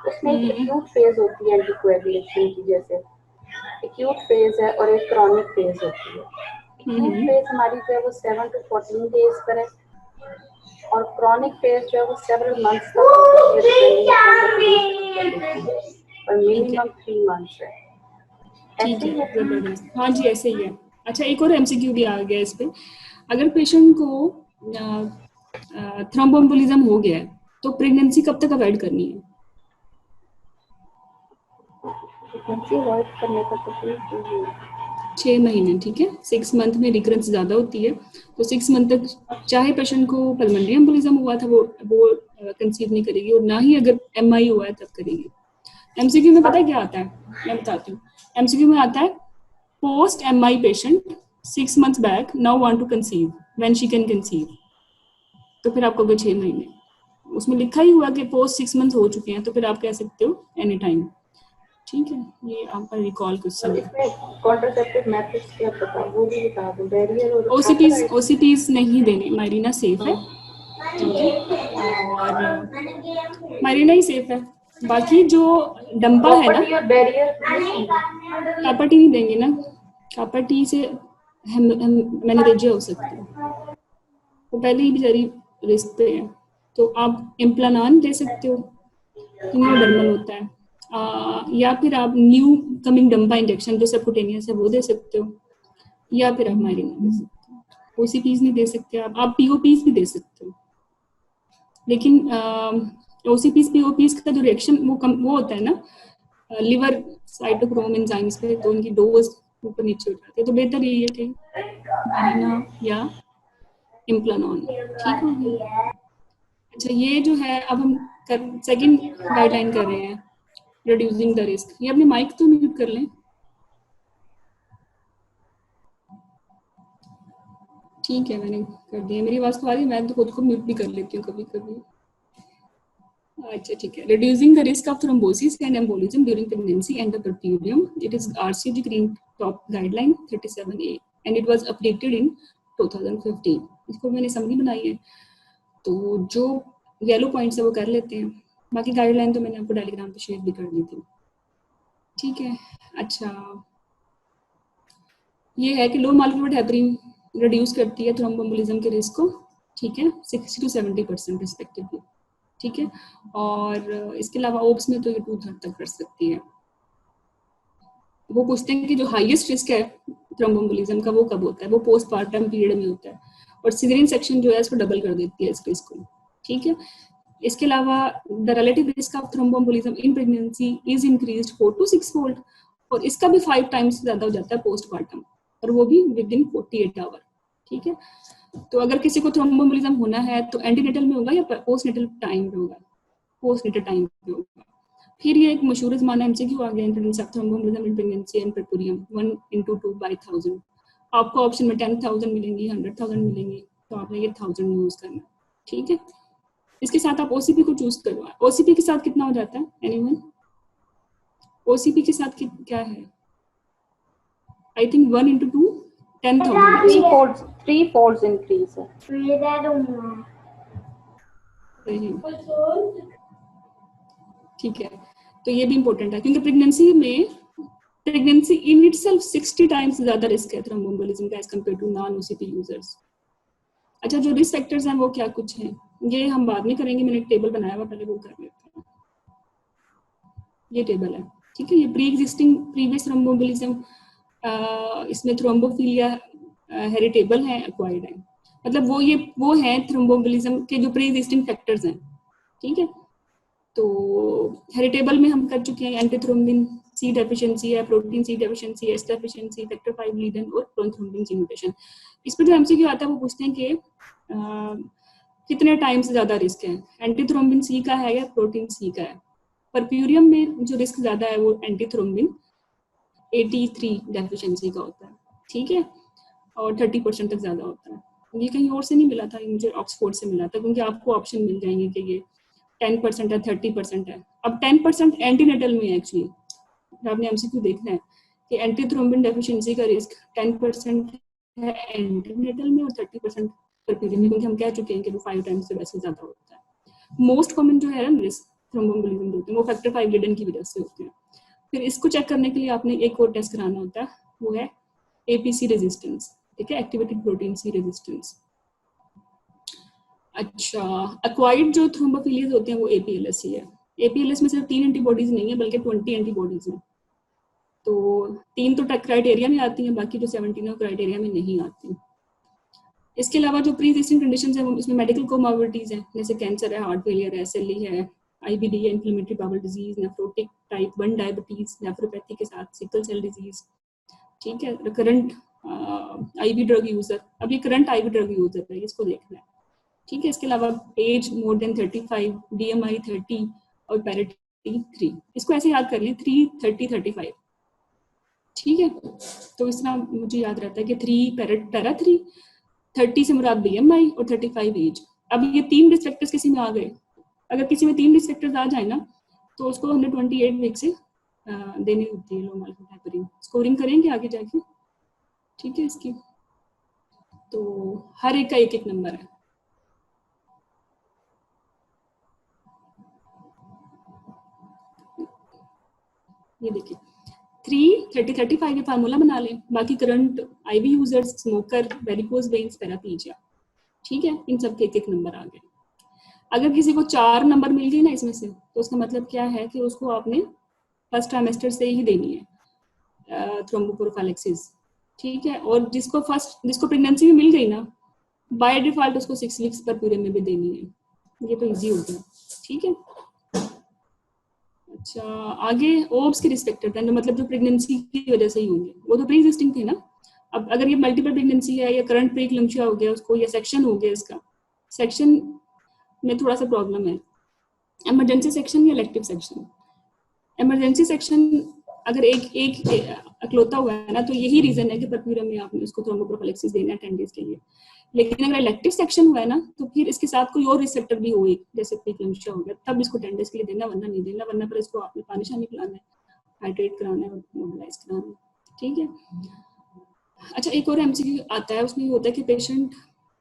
उसमें एक एक्यूट फेज होती है एंटीकोएगुलेशन की, जैसे एक्यूट फेज है और एक क्रॉनिक फेज होती है। एक्यूट फेज हमारी जो है वो 7 to 14 डेज पर है और क्रॉनिक फेज जो है वो सेवरल मंथ्स तक और मिनिमम 3 मंथ्स है। ठीक है, हाँ जी ऐसे ही है। अच्छा एक और एमसीक्यू भी आ गया इस पे, अगर पेशेंट को थ्रोम्बोएम्बोलिज्म हो गया है तो प्रेगनेंसी कब तक अवॉइड करनी है? प्रेगनेंसी अवॉइड करने का तो 6 महीने, ठीक है। 6 मंथ में रिकरेंस ज्यादा होती है तो 6 मंथ तक चाहे पेशेंट को पल्मोनरी एम्बोलिज्म हुआ था वो कंसीव नहीं करेगी, और ना ही अगर एमआई हुआ है तब करेगी। एमसीक्यू में पता है क्या आता है, मैं बताती हूँ। एमसीक्यू में आता है post MI patient 6 months back now want to conceive when she can conceive, तो फिर आपको 6 महीने उसमें लिखा ही हुआ कि पोस्ट 6 months हो चुके हैं तो फिर आप कह सकते हो एनी टाइम, ठीक है। ये आपका रिकॉल क्वेश्चन है। कॉन्ट्रासेप्टिव मेथड्स क्या बता, वो भी बता दो। बैरियर और ओसीपीज नहीं देने, मायरीना सेफ है, ठीक है, और मायरीना ही सेफ है। बाकी जो डंपा है ना, कापा टी नहीं देंगे ना, कापा टी से मेनिरेजिया हो सकती है, वो पहले ही बेचारी रिस्क पे है। तो आप इम्प्लानान दे सकते हो, न्यूरोडर्मल होता है, या फिर आप न्यू कमिंग डंपा इंजेक्शन जो सबकुटेनियस है वो दे सकते हो, या फिर आप मायरीना दे सकते हो। ओसीपीज नहीं दे सकते आप पीओपीज भी दे सकते हो, लेकिन ओसीपीज पीओपीज का जो रिएक्शन वो होता है ना लिवर साइटोक्रोम एंजाइम्स पे, तो उनकी डोज ऊपर नीचे हो जाती है, तो बेहतर यही है कि मायरीना या इम्प्लानॉन, ठीक हो गया। अच्छा ये जो है अब हम सेकंड गाइडलाइन कर रहे हैं, रिड्यूसिंग द रिस्क। ये अपने माइक तो म्यूट कर लें, ठीक है मैंने कर दिया। मेरी आवाज तो आ रही है, मैं तो खुद को म्यूट भी कर लेती हूँ कभी कभी। अच्छा ठीक है, reducing the risk of thrombosis and embolism during pregnancy and the puerperium, it is RCG green top guideline 37A and it was updated in 2015। इसको मैंने समरी बनाई है, तो जो येलो पॉइंट्स है वो कर लेते हैं, बाकी गाइडलाइन तो मैंने आपको टेलीग्राम पे शेयर भी कर दी थी, ठीक है। अच्छा ये है कि लो मॉलिक्यूलर हेपरिन रिड्यूस करती है थ्रोम्बोएम्बोलिज्म के रिस्क को, ठीक है, 60 to 70% रिस्पेक्टिवली, ठीक है। और इसके अलावा ओब्स में तो ये 2/3 तक कर सकती है। वो पूछते हैं कि जो हाईएस्ट रिस्क है थ्रोम्बोएम्बोलिज्म का वो कब होता है, वो पोस्टपार्टम पीरियड में होता है, और सिजेरियन सेक्शन जो है इसको डबल कर देती है इस रिस्क को, ठीक है। इसके अलावा the relative risk of thromboembolism in pregnancy is increased 4 to 6 fold, और इसका भी 5 times ज्यादा हो जाता है पोस्टपार्टम, और वो भी विद इन 48 आवर, ठीक है। तो अगर किसी को थ्रोम्बोएम्बोलिज्म होना है तो एंटीनेटल में होगा या पोस्टनेटल टाइम पे होगा? पोस्टनेटल टाइम पे होगा। फिर ये एक मशहूर ज़माना एमसीक्यू आ गया, incidence of thromboembolism in pregnancy and puerperium 1/2/1000। आपको ऑप्शन में 10,000 मिलेंगी, 100,000 मिलेंगी, तो आपने ये 1000 यूज करना, ठीक है। इसके साथ आप ओसीपी को चूज करवा, ओसीपी के साथ कितना हो जाता है एनीवन? ओसीपी के साथ क्या है? I think 1 into 2 10,000 3 folds increase है। ठीक है, तो ये भी इम्पोर्टेंट है क्योंकि प्रेगनेंसी इन इटसेल्फ 60 टाइम्स ज्यादा रिस्क है थ्रोम्बोएम्बोलिज्म का as compare to non OCP users. अच्छा, जो रिस्क फैक्टर्स हैं वो क्या कुछ हैं, ये हम बाद में करेंगे, मैंने एक टेबल बनाया हुआ, पहले वो कर लेते हैं। ये टेबल है, ठीक है, ये प्रीवियस थ्रोम्बोएम्बोलिज्म, इसमें थ्रोम्बोफिलिया हेरिटेबल है, एक्वायर्ड है, मतलब वो है थ्रोम्बोएम्बोलिज्म के जो प्री एग्जिस्टिंग फैक्टर्स हैं, ठीक है। तो हेरिटेबल में हम कर चुके हैं, एंटीथ्रोम्बिन सी डेफिशिएंसी है, protein C deficiency, S deficiency, factor 5 Leiden और प्रोथ्रोम्बिन सी म्यूटेशन। इस पर जो एमसीक्यू आता है वो पूछते हैं कि कितने टाइम से ज्यादा रिस्क है, एंटीथ्रोम्बिन सी का है या प्रोटीन सी का है। परप्यूरियम में जो रिस्क ज्यादा है वो एंटीथ्रोम्बिन 83 डेफिशिएंसी का होता है, ठीक है, और 30% तक ज्यादा होता है। ये कहीं और से नहीं मिला था, ये मुझे ऑक्सफोर्ड से मिला था, क्योंकि आपको ऑप्शन मिल जाएंगे कि ये 10% है, 30% है। अब 10% एंटीनेटल में है एक्चुअली, आपने एमसीक्यू देखना है कि एंटीथ्रोम्बिन डेफिशिएंसी का रिस्क 10% है एंटीनेटल में और 30% परप्यूरियम में, क्योंकि हम कह चुके हैं कि वो 5 टाइम्स से वैसे ज्यादा होता है। मोस्ट कॉमन जो है ना रिस्क थ्रोम्बोएम्बोलिज्म होते हैं वो फैक्टर 5 लीडन की वजह से होते हैं। फिर इसको चेक करने के लिए आपने एक और टेस्ट कराना होता है, वो है एपीसी रेजिस्टेंस, ठीक है, एक्टिवेटेड प्रोटीन सी रेजिस्टेंस। अच्छा, एक्वायर्ड जो थ्रोम्बोफिलियाज होते हैं वो एपीएलएस ही है। एपीएलएस में सिर्फ 3 एंटीबॉडीज नहीं है बल्कि 20 एंटीबॉडीज हैं। तो 3 तो क्राइटेरिया में आती हैं, बाकी जो 17 क्राइटेरिया में नहीं आती। इसके अलावा जो प्री एग्जिस्टिंग कंडीशंस हैं उसमें मेडिकल कोमॉर्बिडिटीज हैं, जैसे कैंसर है, हार्ट फेलियर है, एसएलई है, आईबीडी है, inflammatory bowel disease, nephrotic type 1 diabetes, nephropathy के साथ सिकल सेल डिजीज, ठीक है, करंट आईवी ड्रग यूजर, अब ये करंट आईवी ड्रग यूजर है, इसको देखना है, ठीक है। इसके अलावा एज मोर देन 35, डीएमआई 30 और पैरिटी 3, इसको ऐसे याद कर लें 3, 30, 35, ठीक है। तो इस तरह मुझे याद रहता है कि 3 पैरा 3, 30 से मुराद बीएमआई और 35 एज। अब ये 3 रिस्क फैक्टर्स किसी में आ गए, अगर किसी में 3 रिस्क फैक्टर्स आ जाए ना तो उसको हमने 28 वीक से देनी होती है लो मार्केट हेपरिन। स्कोरिंग करेंगे आगे जाके, ठीक है। इसकी तो हर एक का एक एक नंबर है। ये देखिए 3, 30, 35 ये फार्मूला बना लें। बाकी current IV users, smoker, varicose veins, paraplegia, ठीक है, इन सब के एक एक नंबर आ गए। अगर किसी को 4 नंबर मिल गई ना इसमें से, तो उसका मतलब क्या है कि उसको आपने फर्स्ट ट्राइमेस्टर से ही देनी है थ्रोम्बोप्रोफाइलेक्सिस, ठीक है। और जिसको प्रेगनेंसी में मिल गई ना, बाय डिफॉल्ट उसको 6 वीक्स पर पीरियड में भी देनी है। ये तो इजी हो गया, ठीक है। अच्छा, आगे ओब्स के रिस्पेक्टेड है, मतलब जो प्रेगनेंसी की वजह से ही होंगे, वो तो प्री एग्जिस्टिंग थे ना। अब अगर ये मल्टीपल प्रेगनेंसी है या करंट प्रीक्लम्शिया हो गया उसको, या सेक्शन हो गया, इसका सेक्शन में थोड़ा सा प्रॉब्लम है। इमरजेंसी सेक्शन या इलेक्टिव सेक्शन, इमरजेंसी सेक्शन अगर एक अकलौता हुआ है ना, तो यही रीजन है कि परप्यूरियम में आपने उसको थ्रोम्बोप्रोफाइलेक्सिस देना है 10 डेज के लिए। लेकिन अगर इलेक्टिव सेक्शन हुआ है ना, तो फिर इसके साथ कोई और रिसेप्टर भी हो, एक जैसे प्रीक्लम्शिया हो गया, तब इसको 10 डेज के लिए देना, वरना नहीं देना। वरना पर इसको आपने पानी शानी पिलाना है, हाइड्रेट कराना है और मोबिलाइज कराना है, ठीक है। अच्छा, एक और एमसीक्यू आता है, उसमें ये होता है कि पेशेंट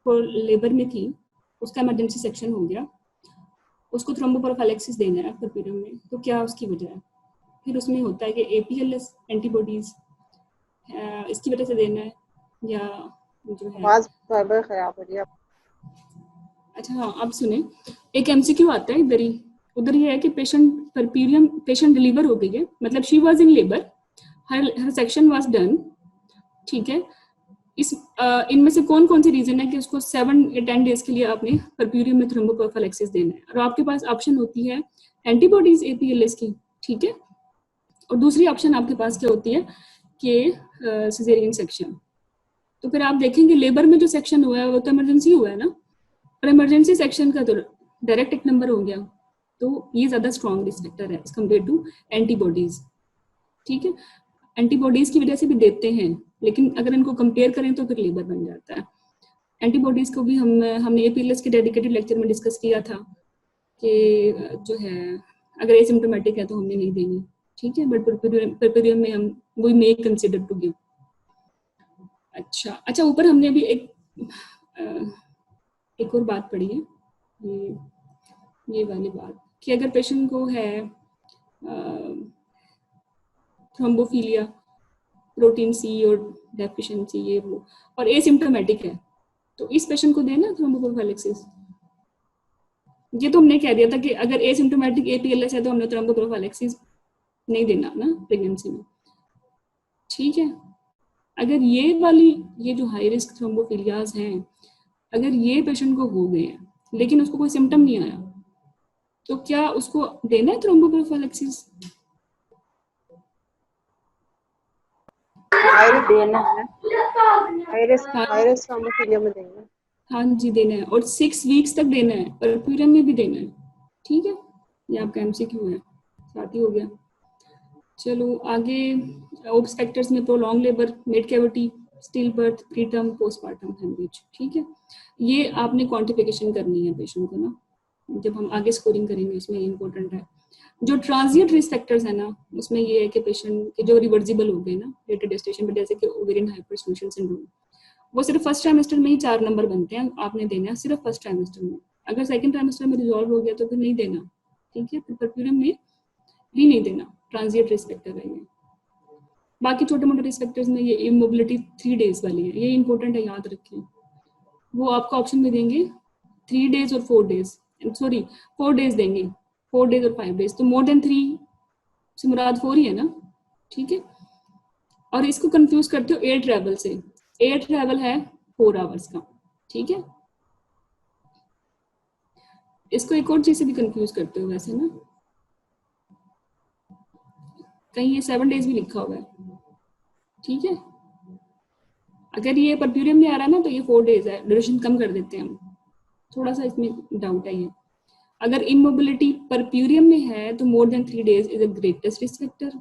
को लेबर में थी, उसका इमरजेंसी सेक्शन हो गया, उसको थ्रोम्बोप्रोफाइलेक्सिस देना है परप्यूरियम में, तो क्या उसकी वजह है? फिर उसमें होता है कि एपीएलएस एंटीबॉडीज इसकी वजह से देना है, या जो है आवाज बार-बार खराब हो रही है। अच्छा हाँ, अब सुने, एक एमसीक्यू आता है इधर ही उधर, ये है कि पेशेंट डिलीवर हो गई है, मतलब she was in labour, her section was done, ठीक है। इस इनमें से कौन कौन सी रीजन है कि उसको 7 या 10 डेज के लिए आपने परप्यूरियम में थ्रोम्बोप्रोफाइलेक्सिस देना है, और आपके पास ऑप्शन होती है एंटीबॉडीज एपीएलएस की, ठीक है। और दूसरी ऑप्शन आपके पास क्या होती है कि सिजेरियन सेक्शन। तो फिर आप देखेंगे लेबर में जो सेक्शन हुआ है वो तो इमरजेंसी हुआ है ना, और इमरजेंसी सेक्शन का तो डायरेक्ट एक नंबर हो गया, तो ये ज्यादा स्ट्रॉन्ग रिस्क फैक्टर है एज कम्पेयर टू एंटीबॉडीज, ठीक है। एंटीबॉडीज की वजह से भी देते हैं, लेकिन अगर इनको कंपेयर करें तो फिर लेबर बन जाता है। एंटीबॉडीज को भी हमने एपीएलएस के डेडिकेटेड लेक्चर में डिस्कस किया था कि जो है अगर एसिम्प्टोमेटिक है तो हमने नहीं देनी, ठीक है, बट परप्यूरियम में हम we may consider to give. अच्छा, ऊपर हमने अभी एक और बात पढ़ी है, ये वाली बात कि अगर पेशेंट को है थ्रोम्बोफिलिया, प्रोटीन सी और डेफिशिएंसी ये वो, और एसिम्प्टोमेटिक है, तो इस पेशेंट को देना थ्रोम्बोप्रोफाइलेक्सिस। ये तो हमने कह दिया था कि अगर एसिम्प्टोमेटिक एपीएलएस है तो हमने थ्रोम्बोप्रोफाइलेक्सिस नहीं देना ना प्रेगनेंसी में, ठीक है। अगर ये जो हाई रिस्क थ्रोम्बोफिलियाज हैं, अगर ये पेशेंट को हो गए हैं लेकिन उसको कोई सिम्टम नहीं आया, तो क्या उसको देना है थ्रोम्बोप्रोफाइलेक्सिस? देना है, हाई रिस्क थ्रोम्बोफिलिया में देंगे। हाँ जी, देना है, और 6 वीक्स तक देना है, परप्यूरियम में भी देना है, ठीक है। ये आपका एमसीक्यू है, साथ ही हो गया। चलो आगे, ओब्स फैक्टर्स में prolong labour, mid cavity, still birth, preterm, postmortem haemorrhage, ठीक है। ये आपने क्वांटिफिकेशन करनी है पेशेंट को ना, जब हम आगे स्कोरिंग करेंगे उसमें इम्पोर्टेंट है। जो ट्रांजिएंट रिस्क फैक्टर्स है ना, उसमें ये है कि पेशेंट के जो रिवर्सिबल हो गए ना लेटर gestation में, जैसे कि ओवेरियन हाइपरस्टिमुलेशन सिंड्रोम, वो सिर्फ फर्स्ट ट्राइमेस्टर में ही 4 नंबर बनते हैं, आपने देना है सिर्फ फर्स्ट ट्राइमेस्टर में। अगर सेकंड ट्राइमेस्टर में रिजॉल्व हो गया तो फिर नहीं देना, ठीक है। फिर परप्यूरियम में भी नहीं देना, ट्रांजिएंट रिस्क फैक्टर है ये। बाकी छोटे मोटे रिस्क फैक्टर्स में ये इमोबिलिटी 3 डेज वाली है, ये इंपॉर्टेंट है, याद रखें। वो आपको ऑप्शन में देंगे 3 डेज और 4 डेज, सॉरी 4 डेज देंगे, 4 डेज और 5 डेज, तो मोर देन 3 से मुराद 4 ही है ना, ठीक है। और इसको कंफ्यूज करते हो एयर ट्रैवल से, एयर ट्रैवल है 4 आवर्स का, ठीक है। इसको एक और चीज से भी कंफ्यूज करते हो वैसे ना, कहीं ये 7 डेज भी लिखा हुआ है, ठीक है। अगर ये परप्यूरियम में आ रहा है ना तो ये 4 डेज है, ड्यूरेशन कम कर देते हैं हम, थोड़ा सा इसमें डाउट है ये। अगर इमोबिलिटी परप्यूरियम में है तो more than 3 days is a greatest risk factor,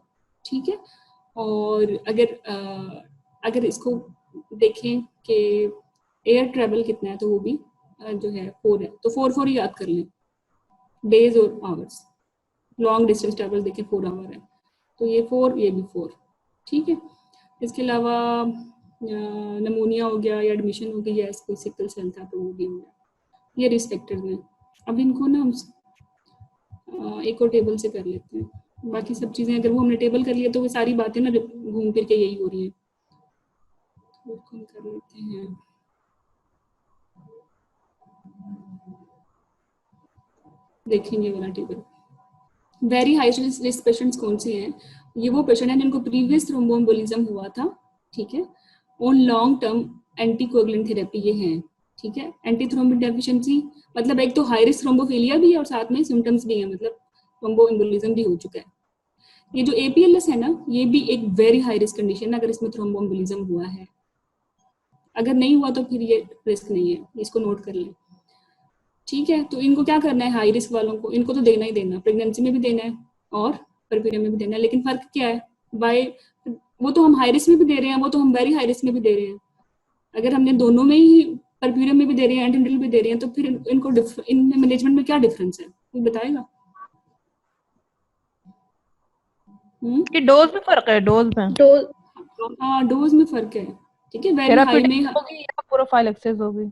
ठीक है। और अगर इसको देखें कि एयर ट्रैवल कितना है, तो वो भी जो है 4 है, तो 4 ही याद कर लें, डेज और आवर्स। लॉन्ग डिस्टेंस ट्रैवल देखें 4 आवर है, तो ये 4, ये भी 4, ठीक है। इसके अलावा नमोनिया हो गया या एडमिशन हो गई, या कोई सिकल सेल था तो वो भी हो गया, ये रिस्क फैक्टर्स हैं। अब इनको ना हम एक और टेबल से कर लेते हैं, बाकी सब चीजें अगर वो हमने टेबल कर लिया तो वो सारी बातें ना घूम फिर के यही हो रही है, तो हम कर लेते हैं। देखेंगे वाला table, very high risk patients कौन से हैं? ये वो पेशेंट हैं जिनको प्रीवियस थ्रोम्बोएम्बोलिज्म हुआ था, ठीक है, on long term anticoagulant therapy ये हैं, ठीक है। एंटी थ्रोम्बिन डेफिशिएंसी मतलब एक तो हाई रिस्क थ्रोम्बोफिलिया भी है और साथ में सिम्टम्स भी हैं, मतलब थ्रोम्बोएम्बोलिज्म भी हो चुका है। ये जो एपीएलएस है ना, ये भी एक वेरी हाई रिस्क कंडीशन है अगर इसमें थ्रोम्बोएम्बोलिज्म हुआ है। अगर नहीं हुआ तो फिर ये रिस्क नहीं है, इसको नोट कर लें, ठीक है। तो इनको क्या करना है, हाई रिस्क वालों को इनको तो देना ही देना, प्रेगनेंसी में भी देना है और परप्यूरियम में भी देना है। लेकिन फर्क क्या है, बाय वो तो हम हाई रिस्क में भी दे रहे हैं, वो तो हम वेरी हाई रिस्क में भी दे रहे हैं। अगर हमने दोनों में ही, परप्यूरियम में भी दे रहे हैं, एंटीनेटल भी दे रहे हैं, तो फिर इनको इनमें मैनेजमेंट में क्या डिफरेंस है, कोई बताएगा? कि डोज में फर्क है, डोज में, हाँ डोज में फर्क है, ठीक है। वेरी हाई में होगी या प्रोफाइलेक्सिस होगी,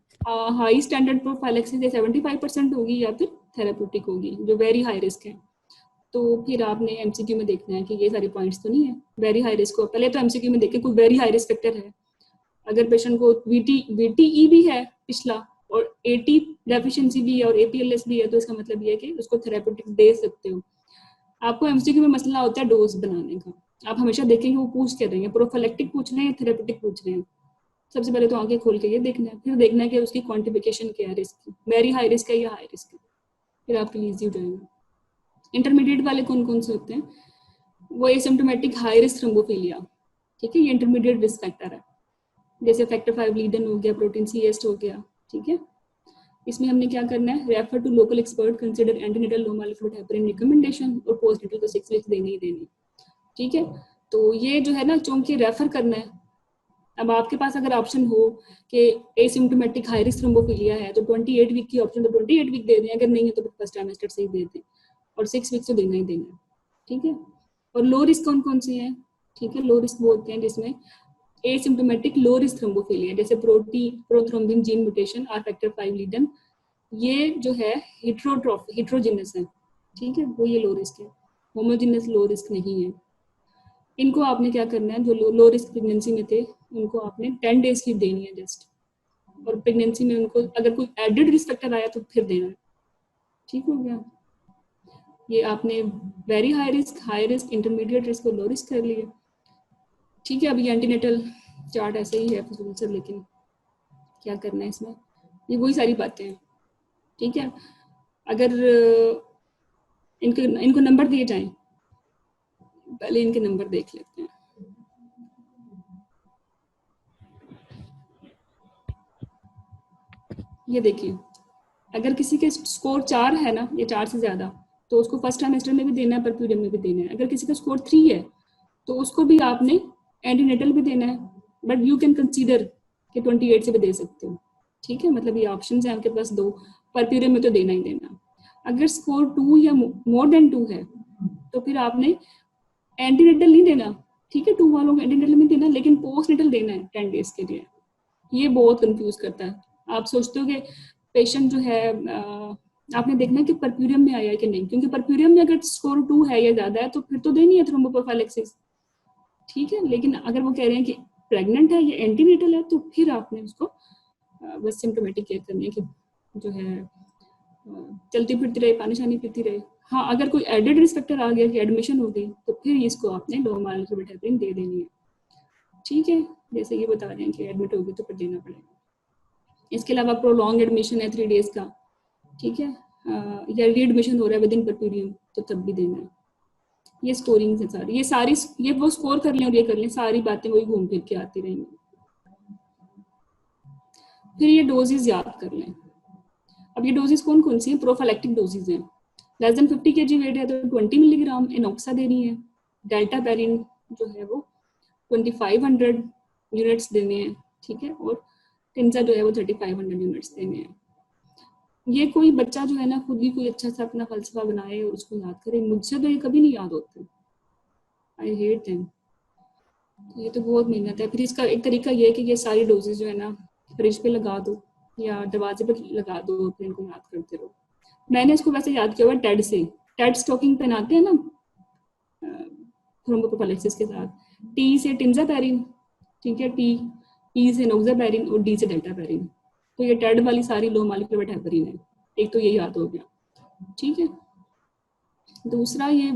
हाई स्टैंडर्ड प्रोफाइलेक्सिस 75% होगी या फिर थेराप्यूटिक होगी, जो वेरी हाई रिस्क है। तो फिर आपने एमसीक्यू में देखना है कि ये सारे पॉइंट्स तो नहीं है। वेरी हाई रिस्क को पहले तो एमसीक्यू में देखें कोई वेरी हाई रिस्क फैक्टर है। अगर पेशेंट को वीटीई भी है पिछला और एटी डेफिशिएंसी भी है और एपीएलएस भी है, तो इसका मतलब ये है कि उसको थेराप्यूटिक दे सकते हो। आपको एमसीक्यू में मसला होता है डोज बनाने का, आप हमेशा देखेंगे वो पूछ कर रहे हैं प्रोफाइलेक्टिक पूछ रहे हैं या थेराप्यूटिक पूछ रहे हैं। सबसे पहले तो आंखें खोल के ये देखना है, फिर देखना है कि उसकी क्वांटिफिकेशन क्या है रिस्क की, वेरी हाई रिस्क है या हाई रिस्क है, फिर आपके लिए इजी हो जाएगा। इंटरमीडिएट वाले कौन कौन से होते हैं, वो एसिम्प्टोमेटिक हाई रिस्क थ्रोम्बोफिलिया, ठीक है, ये इंटरमीडिएट रिस्क फैक्टर है। जैसे फैक्टर 5 लीडन हो गया, प्रोटीन सी एस्ट हो गया, ठीक है। इसमें हमने क्या करना है, refer to local expert, consider antenatal low molecular heparin recommendation, और पोस्टनेटल तो 6 वीक्स देनी ही देनी, ठीक है। तो ये जो है ना चूंकि रेफर करना है, अब आपके पास अगर ऑप्शन हो कि एसिम्प्टोमेटिक हाई रिस्क थ्रोम्बोफिलिया है तो 28 वीक की ऑप्शन तो 28 वीक दे दें, अगर नहीं है तो फर्स्ट ट्राइमेस्टर से ही दे दें, और 6 वीक्स तो देना ही देना, ठीक है। और लो रिस्क कौन कौन से हैं, ठीक है। लो रिस्क वो होते हैं जिसमें एसिम्प्टोमेटिक लो रिस्क थ्रोम्बोफिलिया, जैसे प्रोथ्रोम्बिन जीन म्यूटेशन और फैक्टर 5 लीडन, ये जो है हिट्रोजिनस है, ठीक है, वो ये लो रिस्क है। होमोजिनस लो रिस्क नहीं है। इनको आपने क्या करना है, जो लो रिस्क प्रेगनेंसी में थे उनको आपने 10 डेज की देनी है जस्ट, और प्रेगनेंसी में उनको अगर कोई एडेड रिस्क फैक्टर आया तो फिर देना है। ठीक हो गया। ये आपने very high risk, intermediate risk और लो रिस्क कर लिया। ठीक है, अभी एंटीनेटल चार्ट ऐसे ही है फजूल सर, लेकिन क्या करना है इसमें, ये वही सारी बातें हैं। ठीक है, अगर इनको नंबर दिए जाएं, पहले इनके नंबर देख लेते हैं। ये देखिए, अगर किसी के स्कोर 4 है ना, ये 4 से ज्यादा, तो उसको फर्स्ट ट्राइमेस्टर में भी देना है, परप्यूरियम में भी देना है। अगर किसी का स्कोर 3 है तो उसको भी आपने एंटीनेटल भी देना है, बट यू कैन कंसीडर कि 28 से भी दे सकते हो। ठीक है, मतलब ये ऑप्शन है आपके पास 2, परप्यूरियम में तो देना ही देना। अगर स्कोर 2 या मोर देन 2 है तो फिर आपने एंटीनेटल नहीं देना। ठीक है, 2 वालों को एंटीनेटल नहीं देना, लेकिन पोस्टनेटल देना है 10 डेज के लिए। ये बहुत कंफ्यूज करता है। आप सोचते हो कि पेशेंट जो है आपने देखना है कि परप्यूरियम में आया है कि नहीं, क्योंकि परप्यूरियम में अगर स्कोर 2 है या ज्यादा है तो फिर तो देनी है थ्रोम्बोप्रोफाइलेक्सिस। ठीक है, लेकिन अगर वो कह रहे हैं कि प्रेग्नेंट है या एंटीनेटल है तो फिर आपने उसको बस सिम्टोमेटिक केयर करनी है कि जो है चलती फिरती रहे, पानी शानी पीती रहे। हाँ, अगर कोई एडेड रिस्क फैक्टर आ गया कि एडमिशन हो गई तो फिर इसको आपने लो मॉलिक्यूलर हेपरिन दे देनी है। ठीक है, जैसे ये बता रहे हैं कि एडमिट होगी तो फिर देना पड़ेगा। इसके अलावा प्रोलॉन्ग एडमिशन है 3 डेज का, ठीक है, या रीएडमिशन हो रहा है विद इन परप्यूरियम तो तब भी देना है। ये स्कोरिंग है सारी, ये वो स्कोर कर लें और ये कर लें, सारी बातें वही घूम फिर के आती रहेंगी। फिर ये डोजेज याद कर लें। अब ये डोजेज कौन कौन सी हैं? प्रोफाइलेक्टिक डोजेज हैं। लेस देन 50 kg वेट है तो 20 मिलीग्राम इनोक्सा देनी है। डेल्टा पेरिन जो है वो 2500 यूनिट्स देने हैं, ठीक है, और टिंजा जो है वो 3500 यूनिट्स देने हैं। ये कोई बच्चा जो है ना खुद ही कोई अच्छा सा अपना फलसफा बनाए और उसको याद करे, मुझसे तो ये कभी नहीं याद होते। I hate them. ये तो बहुत मेहनत है। फिर इसका एक तरीका ये है कि ये सारी डोजेज जो है ना फ्रिज पे लगा दो या दरवाजे पे लगा दो, फिर इनको याद करते रहो। मैंने इसको वैसे याद किया हुआ टेड से, टेड स्टॉकिंग पहनाते हैं ना थ्रोम्बोप्रोफाइलेक्सिस के साथ। टी से टिंजापेरिन, ठीक है, ई से नोक्सापेरिन और डी से डेल्टापेरिन। तो ये टेड वाली सारी लो मॉलिक्यूलर हेपरिन है। एक तो ये याद हो गया, ठीक है। दूसरा ये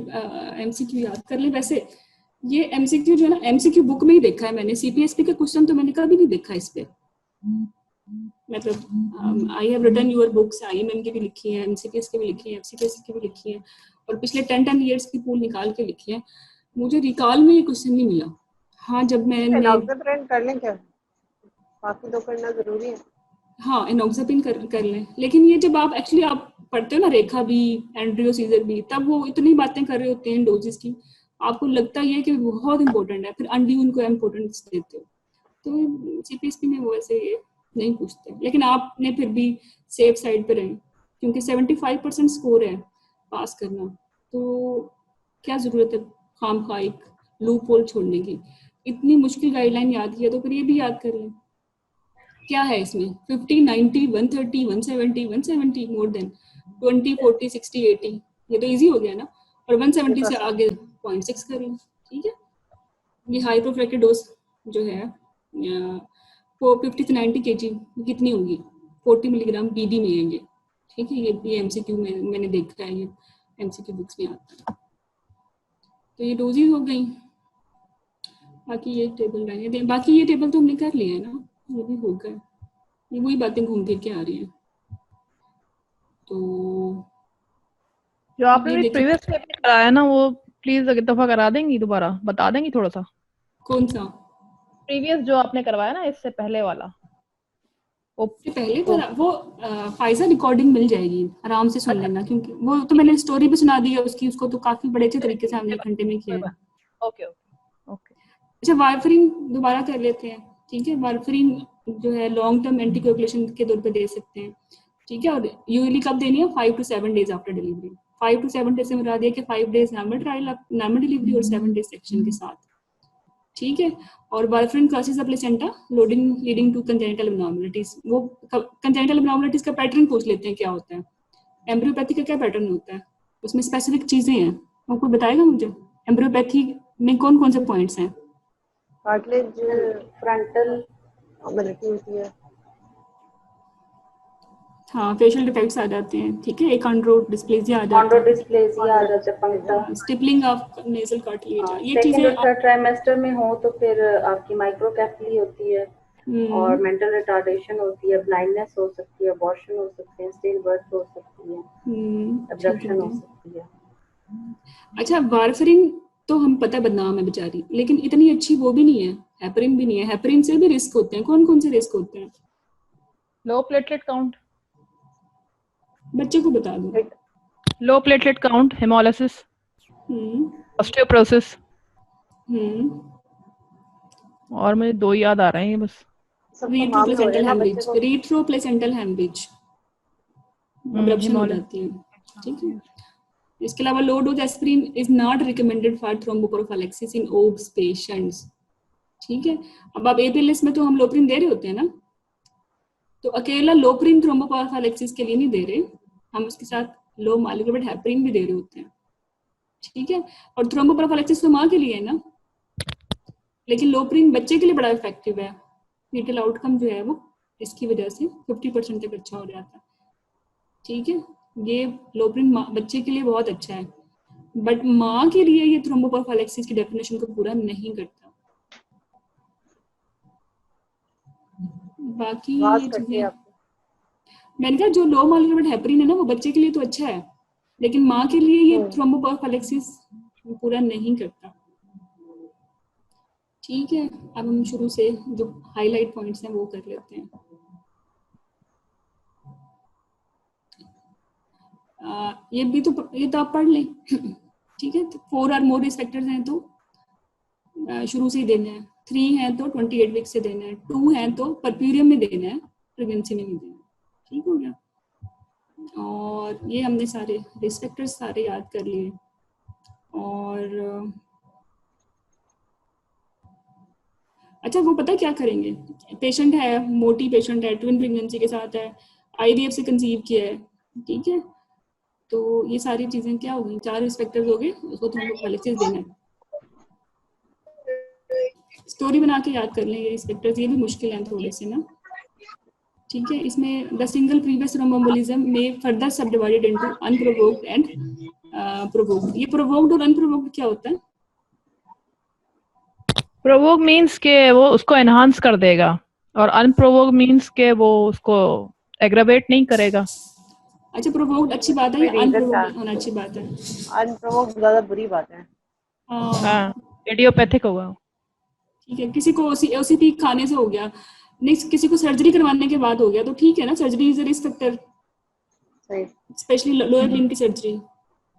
एमसीक्यू याद कर ले। वैसे ये एमसीक्यू जो है ना एमसीक्यू बुक में ही देखा है मैंने, सीपीएसपी के क्वेश्चन तो मैंने कभी नहीं देखा इस पे। मतलब I have written your books, IMM की भी लिखी है, एमसीपीएस की भी लिखी है, एफसीपीएस की भी लिखी है, और पिछले 10 ईयर्स की पूल निकाल के लिखी है। मुझे रिकॉल में ये क्वेश्चन नहीं मिला। हाँ, जब मैंने एनॉक्सापेरिन कर लें क्या, बाकी तो करना जरूरी है। हाँ, एनॉक्सापेरिन कर लें, लेकिन ये जब आप एक्चुअली आप पढ़ते हो ना रेखा भी, एंड्रियो सीजर भी, तब वो इतनी बातें कर रहे होते हैं डोजेस की, आपको लगता है कि बहुत इंपॉर्टेंट है, फिर अनड्यू उनको इम्पोर्टेंस देते हो। तो सीपीएसपी में वो ऐसे नहीं पूछते, लेकिन आपने फिर भी सेफ साइड पे रहें, क्योंकि 75% स्कोर है पास करना, तो क्या जरूरत है खामखा एक लूप होल छोड़ने की। इतनी मुश्किल गाइडलाइन याद किया तो फिर ये भी याद कर लें। क्या है इसमें 50, 90, 130, 170, 170, मोर देन 20, 40, 60, 80, ये तो इजी हो गया ना। और 170 से आगे 0.6 कर लें, ठीक है। ये हाई प्रोफिलेक्टिव डोज जो है 50 से 90 kg कितनी होगी, 40 मिलीग्राम बीडी में आएंगे, ठीक है। ये एमसीक्यू में मैंने देखा है, ये एमसीक्यू बुक्स में आता है। तो ये डोजेज हो गई। बाकी ये टेबल रहने दें, बाकी ये टेबल तो हमने कर लिया है ना, ये भी हो गए। ये वही बातें घूम फिर के आ रही हैं। तो जो आपने प्रीवियस पेपर कराया ना वो प्लीज एक दफा करा देंगी, दोबारा बता देंगी थोड़ा सा। कौन सा प्रीवियस जो आपने करवाया ना इससे पहले वाला, पहले तो वो फाइजा रिकॉर्डिंग मिल जाएगी, आराम से सुन लेना, क्योंकि वो तो मैंने स्टोरी भी सुना दी है उसकी, उसको तो काफी बड़े अच्छे तरीके से हमने एक घंटे में किया है। Okay okay okay. अच्छा, वारफरीन दोबारा कर लेते हैं, ठीक है। वारफरीन जो है लॉन्ग टर्म एंटीकोगुलेशन के तौर पे दे सकते हैं, ठीक है। और यूजुअली कब देनी है, 5 to 7 days after delivery. 5 to 7 days से मुराद है कि 5 days normal trial, normal delivery और 7 डेज सेक्शन के साथ, ठीक है। और warfarin crosses the placenta loading leading to congenital abnormalities. वो कंजेनिटल एब्नॉर्मलिटीज का पैटर्न पूछ लेते हैं क्या होता है, एम्ब्रियोपैथी का क्या पैटर्न होता है, उसमें स्पेसिफिक चीजें हैं, वो कोई बताएगा मुझे? एम्ब्रियोपैथी में कौन कौन से पॉइंट्स हैं? कार्टिलेज फ्रंटल मोबिलिटी होती है, हाँ फेशियल डिफेक्ट्स आ जाते हैं, ठीक है, एकोंड्रोडिस्प्लेजिया आ जाता है, कॉन्ड्रोडिस्प्लेजिया आ जाता है, पंक्टा, स्टिपलिंग ऑफ नेजल कार्टिलेज, ये सेकेंड चीजें और थर्ड ट्राइमेस्टर में हो तो फिर आपकी माइक्रोकेफली होती है और मेंटल रिटार्डेशन होती है, ब्लाइंडनेस हो सकती है, अबॉर्शन हो सकते हैं, स्टिल बर्थ हो सकती है, एब्डक्शन हो सकती है। अच्छा वारफरिन तो हम पता बदनाम है बेचारी, लेकिन इतनी अच्छी वो भी नहीं है, हेपरिन भी नहीं है। हेपरिन से भी रिस्क होते हैं, कौन कौन से रिस्क होते हैं? लो प्लेटलेट काउंट, बच्चे को बता दो। Low platelet count, haemolysis, osteoporosis, और मुझे 2 याद आ रहे हैं बस। Retroplacental haemorrhage, retroplacental haemorrhage abruption हो जाती है, ठीक है। इसके अलावा low dose aspirin is not recommended for thromboprophylaxis in obese patients, ठीक है। अब आप एपीएलएस में तो हम लोप्रिन दे रहे होते हैं ना, तो अकेला लोप्रिन थ्रोम्बोप्रोफिलैक्सिस के लिए नहीं दे रहे, हम उसके साथ लो मॉलिक्यूलर हेपरिन भी दे रहे होते हैं, ठीक है। और थ्रोम्बोप्रोफिलैक्सिस तो माँ के लिए है ना, लेकिन लोप्रिन बच्चे के लिए बड़ा इफेक्टिव है, फीटल आउटकम जो है वो इसकी वजह से 50% तक अच्छा हो जाता है, ठीक है। ये लोप्रिन बच्चे के लिए बहुत अच्छा है, बट माँ के लिए ये थ्रोम्बोप्रोफिलैक्सिस की डेफिनेशन को पूरा नहीं करता। बाकी ये चीजें मैंने कहा जो लो मॉलिक्यूलर हेपरिन है ना वो बच्चे के लिए तो अच्छा है, लेकिन माँ के लिए ये थ्रोम्बोप्रोफिलैक्सिस पूरा नहीं करता, ठीक है। अब हम शुरू से जो हाईलाइट पॉइंट्स हैं वो कर लेते हैं। ये भी तो ये तो आप पढ़ लें, ठीक है। 4 और मोर रिस्क फैक्टर्स हैं तो शुरू से ही देना है, 3 हैं तो 28 वीक से देना है, 2 हैं तो परप्यूरियम में देना है, प्रेगनेंसी में नहीं देना, ठीक हो गया। और ये हमने सारे रिस्क फैक्टर्स सारे याद कर लिए। और अच्छा वो पता है क्या करेंगे, पेशेंट है, मोटी पेशेंट है, ट्विन प्रेगनेंसी के साथ है, आईवीएफ से कंसीव किया है, ठीक है, तो ये सारी चीजें क्या हो गई, 4 रिस्क फैक्टर्स हो गए, उसको थ्रोम्बोप्रोफिलैक्सिस देना है। स्टोरी बना के याद कर लें ये रिस्क फैक्टर्स, ये भी मुश्किल है थोड़े से ना, ठीक है। इसमें द सिंगल प्रीवियस थ्रोम्बोएम्बोलिज्म में फर्दर सब divided into unprovoked and provoked. ये प्रोवोक्ड और अनप्रोवोक्ड क्या होता है? प्रोवोक मींस के वो उसको एनहांस कर देगा, और अनप्रोवोक मींस के वो उसको एग्रावेट नहीं करेगा। अच्छा प्रोवोक्ड अच्छी बात है या अनप्रोवोक्ड होना अच्छी बात है? अनप्रोवोक्ड ज्यादा बुरी बात है। हाँ इडियोपैथिक होगा, ठीक है। किसी को ओसीपी खाने से हो गया, नेक्स्ट किसी को सर्जरी करवाने के बाद हो गया, तो ठीक है ना, surgery is a risk factor, specially lower limb की सर्जरी,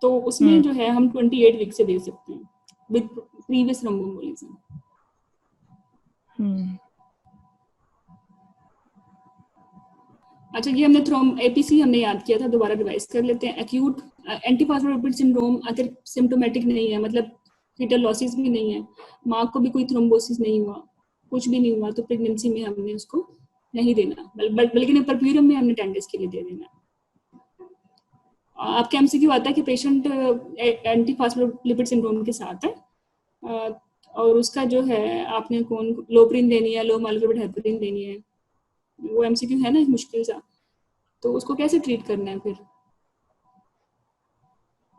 तो उसमें जो है हम 28 वीक से दे सकते हैं विद प्रीवियस थ्रोम्बोएम्बोलिज्म। अच्छा ये हमने एपीसी हमने याद किया था, दोबारा रिवाइज कर लेते हैं। एक्यूट एंटीफॉस्फोलिपिड सिंड्रोम अगर सिम्टोमेटिक नहीं है, मतलब फीटल लॉसेस भी नहीं है, माँ को भी कोई थ्रोम्बोसिस नहीं हुआ, कुछ भी नहीं हुआ, तो प्रेगनेंसी में हमने उसको नहीं देना, बल्कि परप्यूरियम में हमने 10 डेज के लिए दे देना। आपके एमसीक्यू आता है कि पेशेंट एंटीफॉस्फोलिपिड सिंड्रोम के साथ है और उसका जो है आपने कौन लोप्रिन देनी है, लो मॉलिक्यूलर हेपरिन देनी है, वो एमसीक्यू है ना मुश्किल सा, तो उसको कैसे ट्रीट करना है फिर?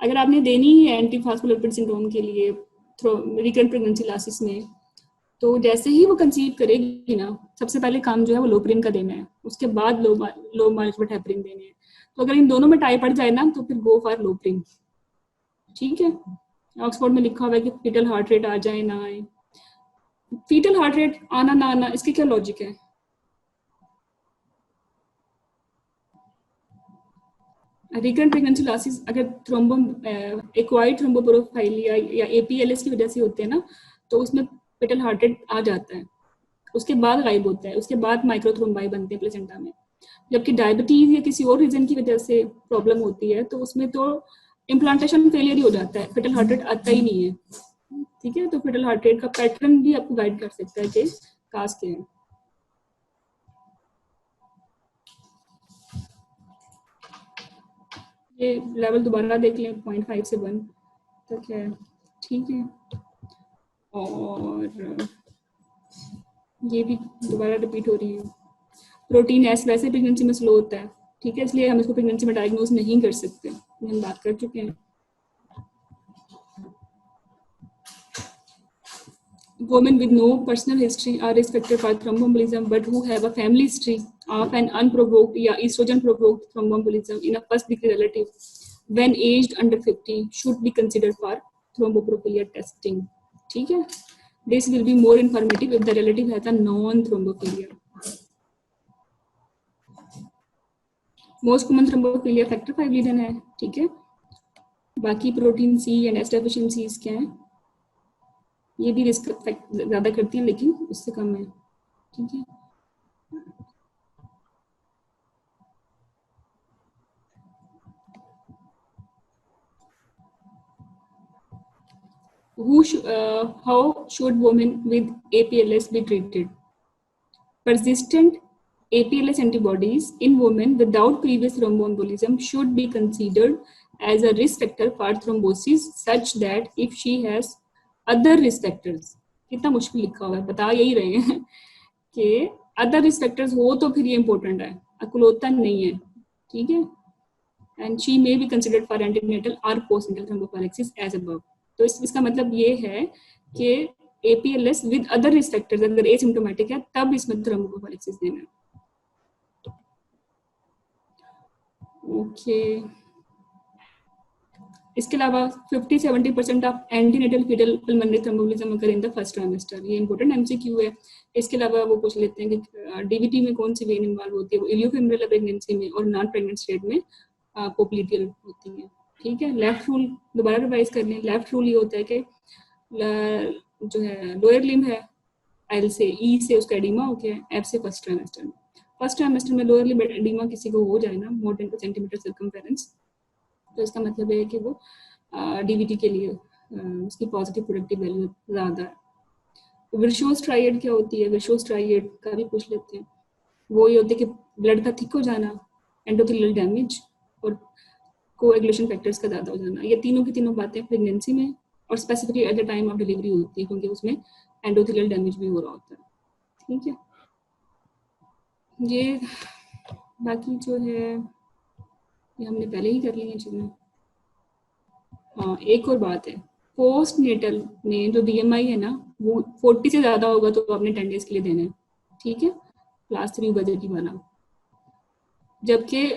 अगर आपने देनी ही है एंटीफॉस्फोलिपिड सिंड्रोम के लिए रिकरेंट प्रेगनेंसी लॉसेस में, तो जैसे ही वो कंसीव करेगी ना, सबसे पहले काम जो है वो लोप्रिन का देना है, उसके बाद लो मॉलिक्यूलर हेपरिन देने हैं। तो अगर इन दोनों में टाई पड़ जाए ना तो फिर गो फॉर लोप्रिन, ठीक है। ऑक्सफोर्ड में लिखा हुआ है कि फीटल हार्ट रेट आ जाए ना आए, फीटल हार्ट रेट आना ना आना इसकी क्या लॉजिक है? रिकरेंट प्रेगनेंसी लॉसेस अगर एक्वायर्ड थ्रोम्बोप्रोफाइलिया या एपीएलएस की वजह से होते हैं ना, तो उसमें फीटल हार्ट रेट आ जाता है, उसके बाद गायब होता है, उसके बाद माइक्रोथ्रोम्बाई बनते हैं प्लेसेंटा में। जबकि डायबिटीज या किसी और रीजन की वजह से प्रॉब्लम होती है तो उसमें तो इम्प्लांटेशन फेलियर ही हो जाता है, फीटल हार्ट रेट आता ही नहीं है, ठीक है, तो फेटल हार्ट रेट का पैटर्न भी आपको गाइड कर सकता है कि काज क्या है। ये लेवल दोबारा देख लें, 0.5 से 1 तक है, ठीक है। और ये भी दोबारा रिपीट हो रही है। प्रोटीन एस वैसे प्रेगनेंसी में स्लो होता है, ठीक है, इसलिए हम इसको प्रेगनेंसी में डायग्नोज नहीं कर सकते, हम बात कर चुके हैं। Women with no personal history are risk factor for thromboembolism, but who have a family history of an unprovoked या estrogen provoked thromboembolism in a first degree relative when aged under 50 should be considered for thrombopropylia testing. ठीक है, this will be more informative if the relative has a non thrombophilia. Most common thrombophilia factor 5 लीडन है, ठीक है। बाकी protein C and S deficiencies क्या है, ये भी रिस्क ज्यादा करती है लेकिन उससे कम है, ठीक है। How should women with APLS be treated? Persistent APLS antibodies in women without previous thromboembolism should be considered as a risk factor for thrombosis, such that if she has other risk factors, कितना मुश्किल लिखा हुआ है, बता यही रहे हैं कि अदर रिस्क फैक्टर्स हो तो फिर ये इंपॉर्टेंट है, अकुलोता नहीं है, ठीक है। And she may be considered for antenatal और पोस्टनेटल थ्रोम्बोफाइलेक्सिस एज अबव। तो इसका मतलब ये है कि APLS with other risk factors अगर एसिम्प्टोमेटिक है तब इसमें थ्रोम्बोफाइलेक्सिस देना है। ओके, इसके अलावा 50-70% ऑफ एंटीनेटल फीटल पल्मोनरी थ्रोम्बोलिज्म अगर इन द फर्स्ट ट्राइमेस्टर, ये इंपॉर्टेंट MCQ है। इसके अलावा वो पूछ लेते हैं कि DVT में कौन सी वेन इन्वॉल्व होती है, वो इलियोफेमोरल प्रेगनेंसी में और नॉन प्रेग्नेंट स्टेट में पोप्लीटियल होती है, ठीक है। लेफ्ट रूल दोबारा रिवाइज कर लें। लेफ्ट रूल ये होता है कि जो है लोअर लिम्ब है, L से E से उसका एडिमा हो गया, F से फर्स्ट ट्राइमेस्टर में लोअर लिम्ब एडिमा किसी को हो जाए ना मोर देन 2 सेंटीमीटर सर्कमफेरेंस, तो इसका मतलब है कि वो DVT के लिए उसकी पॉजिटिव प्रोडक्टिव वैल्यू ज़्यादा है। विर्शोस ट्राइएड क्या होती है, विर्शोस ट्राइएड का भी पूछ लेते हैं। वो ये होते हैं कि ब्लड का थिक हो जाना, एंडोथेलियल डैमेज और कोएगुलेशन फैक्टर्स का ज़्यादा हो जाना। ये तीनों की तीनों बातें प्रेगनेंसी में और specifically at the time of delivery होती है, क्योंकि उसमें एंडोथेलियल डैमेज भी हो रहा होता है, ठीक है। ये बाकी जो है ये हमने पहले ही कर ली है चीज़ें। हाँ, एक और बात है, पोस्ट नेटल में जो BMI है ना वो 40 से ज़्यादा होगा तो आपने 10 डेज के लिए देना है, ठीक है, क्लास 3 बजट वाला। जबकि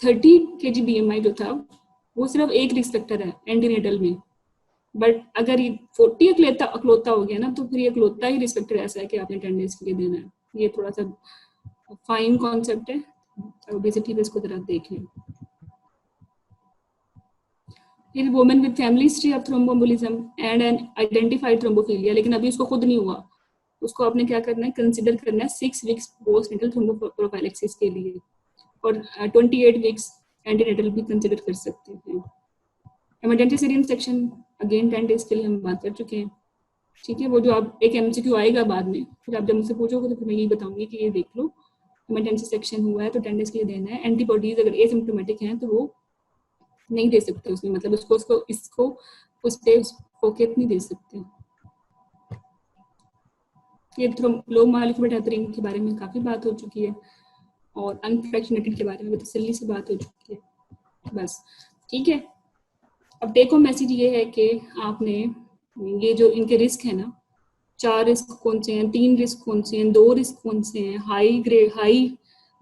30 kg BMI जो था वो सिर्फ एक रिस्क फैक्टर है एंटीनेटल में, बट अगर ये 40 अकलौता हो गया ना तो फिर ये अकलौता ही रिस्क फैक्टर ऐसा है कि आपने 10 डेज के लिए देना है। ये थोड़ा सा फाइन कॉन्सेप्ट है, ओबेसिटी पे इसको जरा देख लें। फिर women with family history of thromboembolism and an identified thrombophilia, लेकिन अभी उसको खुद नहीं हुआ, उसको आपने क्या करना है, कंसिडर करना है 6 वीक्स पोस्टनेटल थ्रोम्बोप्रोफाइलेक्सिस के लिए, और 28 वीक्स एंटीनेटल भी कंसिडर कर सकते हैं। Emergency Syrian section again 10 days के लिए हम बात कर चुके हैं, ठीक है। वो जो आप एक MCQ आएगा बाद में, फिर आप जब मुझसे पूछोगे तो फिर मैं यही बताऊंगी कि ये देख लो इमरजेंसी सेक्शन हुआ है तो 10 डेज के लिए देना है। एंटीबॉडीज अगर एसिम्प्टोमेटिक हैं तो वो नहीं दे सकते उसमें, मतलब इसको उस पे फोकेट नहीं दे सकते। ये लो मॉलिक्यूलर हेपरिन के बारे में काफ़ी बात हो चुकी है और अनफ्रैक्शनेटेड के बारे में तसल्ली से बात हो चुकी है, बस, ठीक है। अब टेक होम मैसेज ये है कि आपने ये जो इनके रिस्क है ना, 4 रिस्क कौन से हैं, 3 रिस्क कौन से हैं, 2 रिस्क कौन से हैं, हाई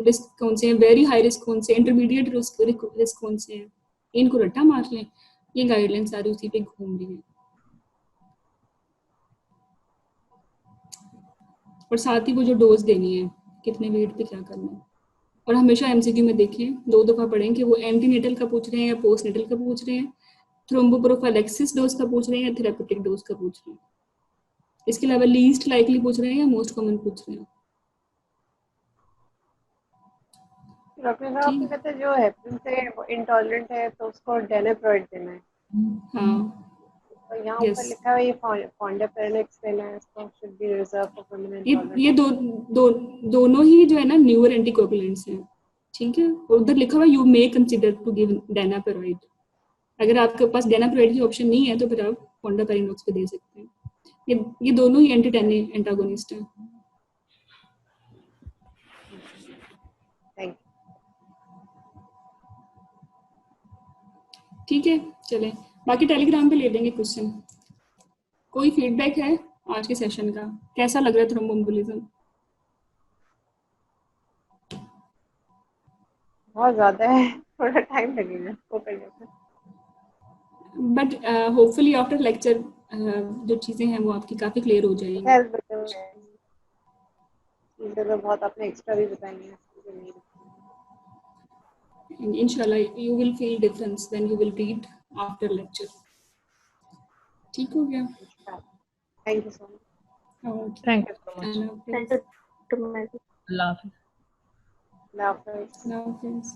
रिस्क कौन से हैं, वेरी हाई रिस्क कौन से, इंटरमीडिएट रिस्क कौन से हैं, इनको रट्टा मार लें। ये गाइडलाइन सारी उसी पे घूम रही है। और साथ ही वो जो डोज देनी है, कितने वेट पे क्या करना है, और हमेशा MCQ में देखें 2 दफ़ा पढ़ें कि वो एंटीनेटल का पूछ रहे हैं या पोस्टनेटल का पूछ रहे हैं, थ्रोम्बोप्रोफाइलेक्सिस डोज का पूछ रहे हैं या थेरापेटिक डोज का पूछ रहे हैं। इसके अलावा लीस्ट लाइकली पूछ रहे हैं या मोस्ट कॉमन पूछ रहे हैं। डॉक्टर साहब आपने कहते जो हेपरिन से इंटॉलरेंट है तो उसको डेनेप्रोइड देना है। हाँ, तो यहाँ ऊपर Yes. लिखा है ये fondaparinux लेना है, इसको should be reserved for permanent ये tolerant. दोनों ही जो है ना न्यूअर एंटीकोगुलेंट्स हैं, ठीक है। और उधर लिखा हुआ you may consider to give danaparoid. अगर आपके पास डेनापेरोइड की ऑप्शन नहीं है तो फिर आप fondaparinux पे दे सकते हैं। ये दोनों ही एंटीटेनिन एंटागोनिस्ट हैं। Thank you. ठीक है, चलें बाकी टेलीग्राम पे ले लेंगे क्वेश्चन। कोई फीडबैक है आज के सेशन का? कैसा लग रहा है थ्रोम्बोएम्बोलिज्म? बहुत ज्यादा है, थोड़ा टाइम लगेगा इसको करने में। बट होपफुली आफ्टर लेक्चर जो चीजें हैं वो आपकी काफी क्लियर हो जाएंगी। खैर चीजें तो बहुत आपने एक्स्ट्रा भी बताई हैं, मुझे नहीं And inshallah you will feel difference when you will read after lecture. ठीक हो गया? Thank you so much. Thank you so much. Thank you to my अल्लाह हाफिज। अल्लाह हाफिज़। No offense.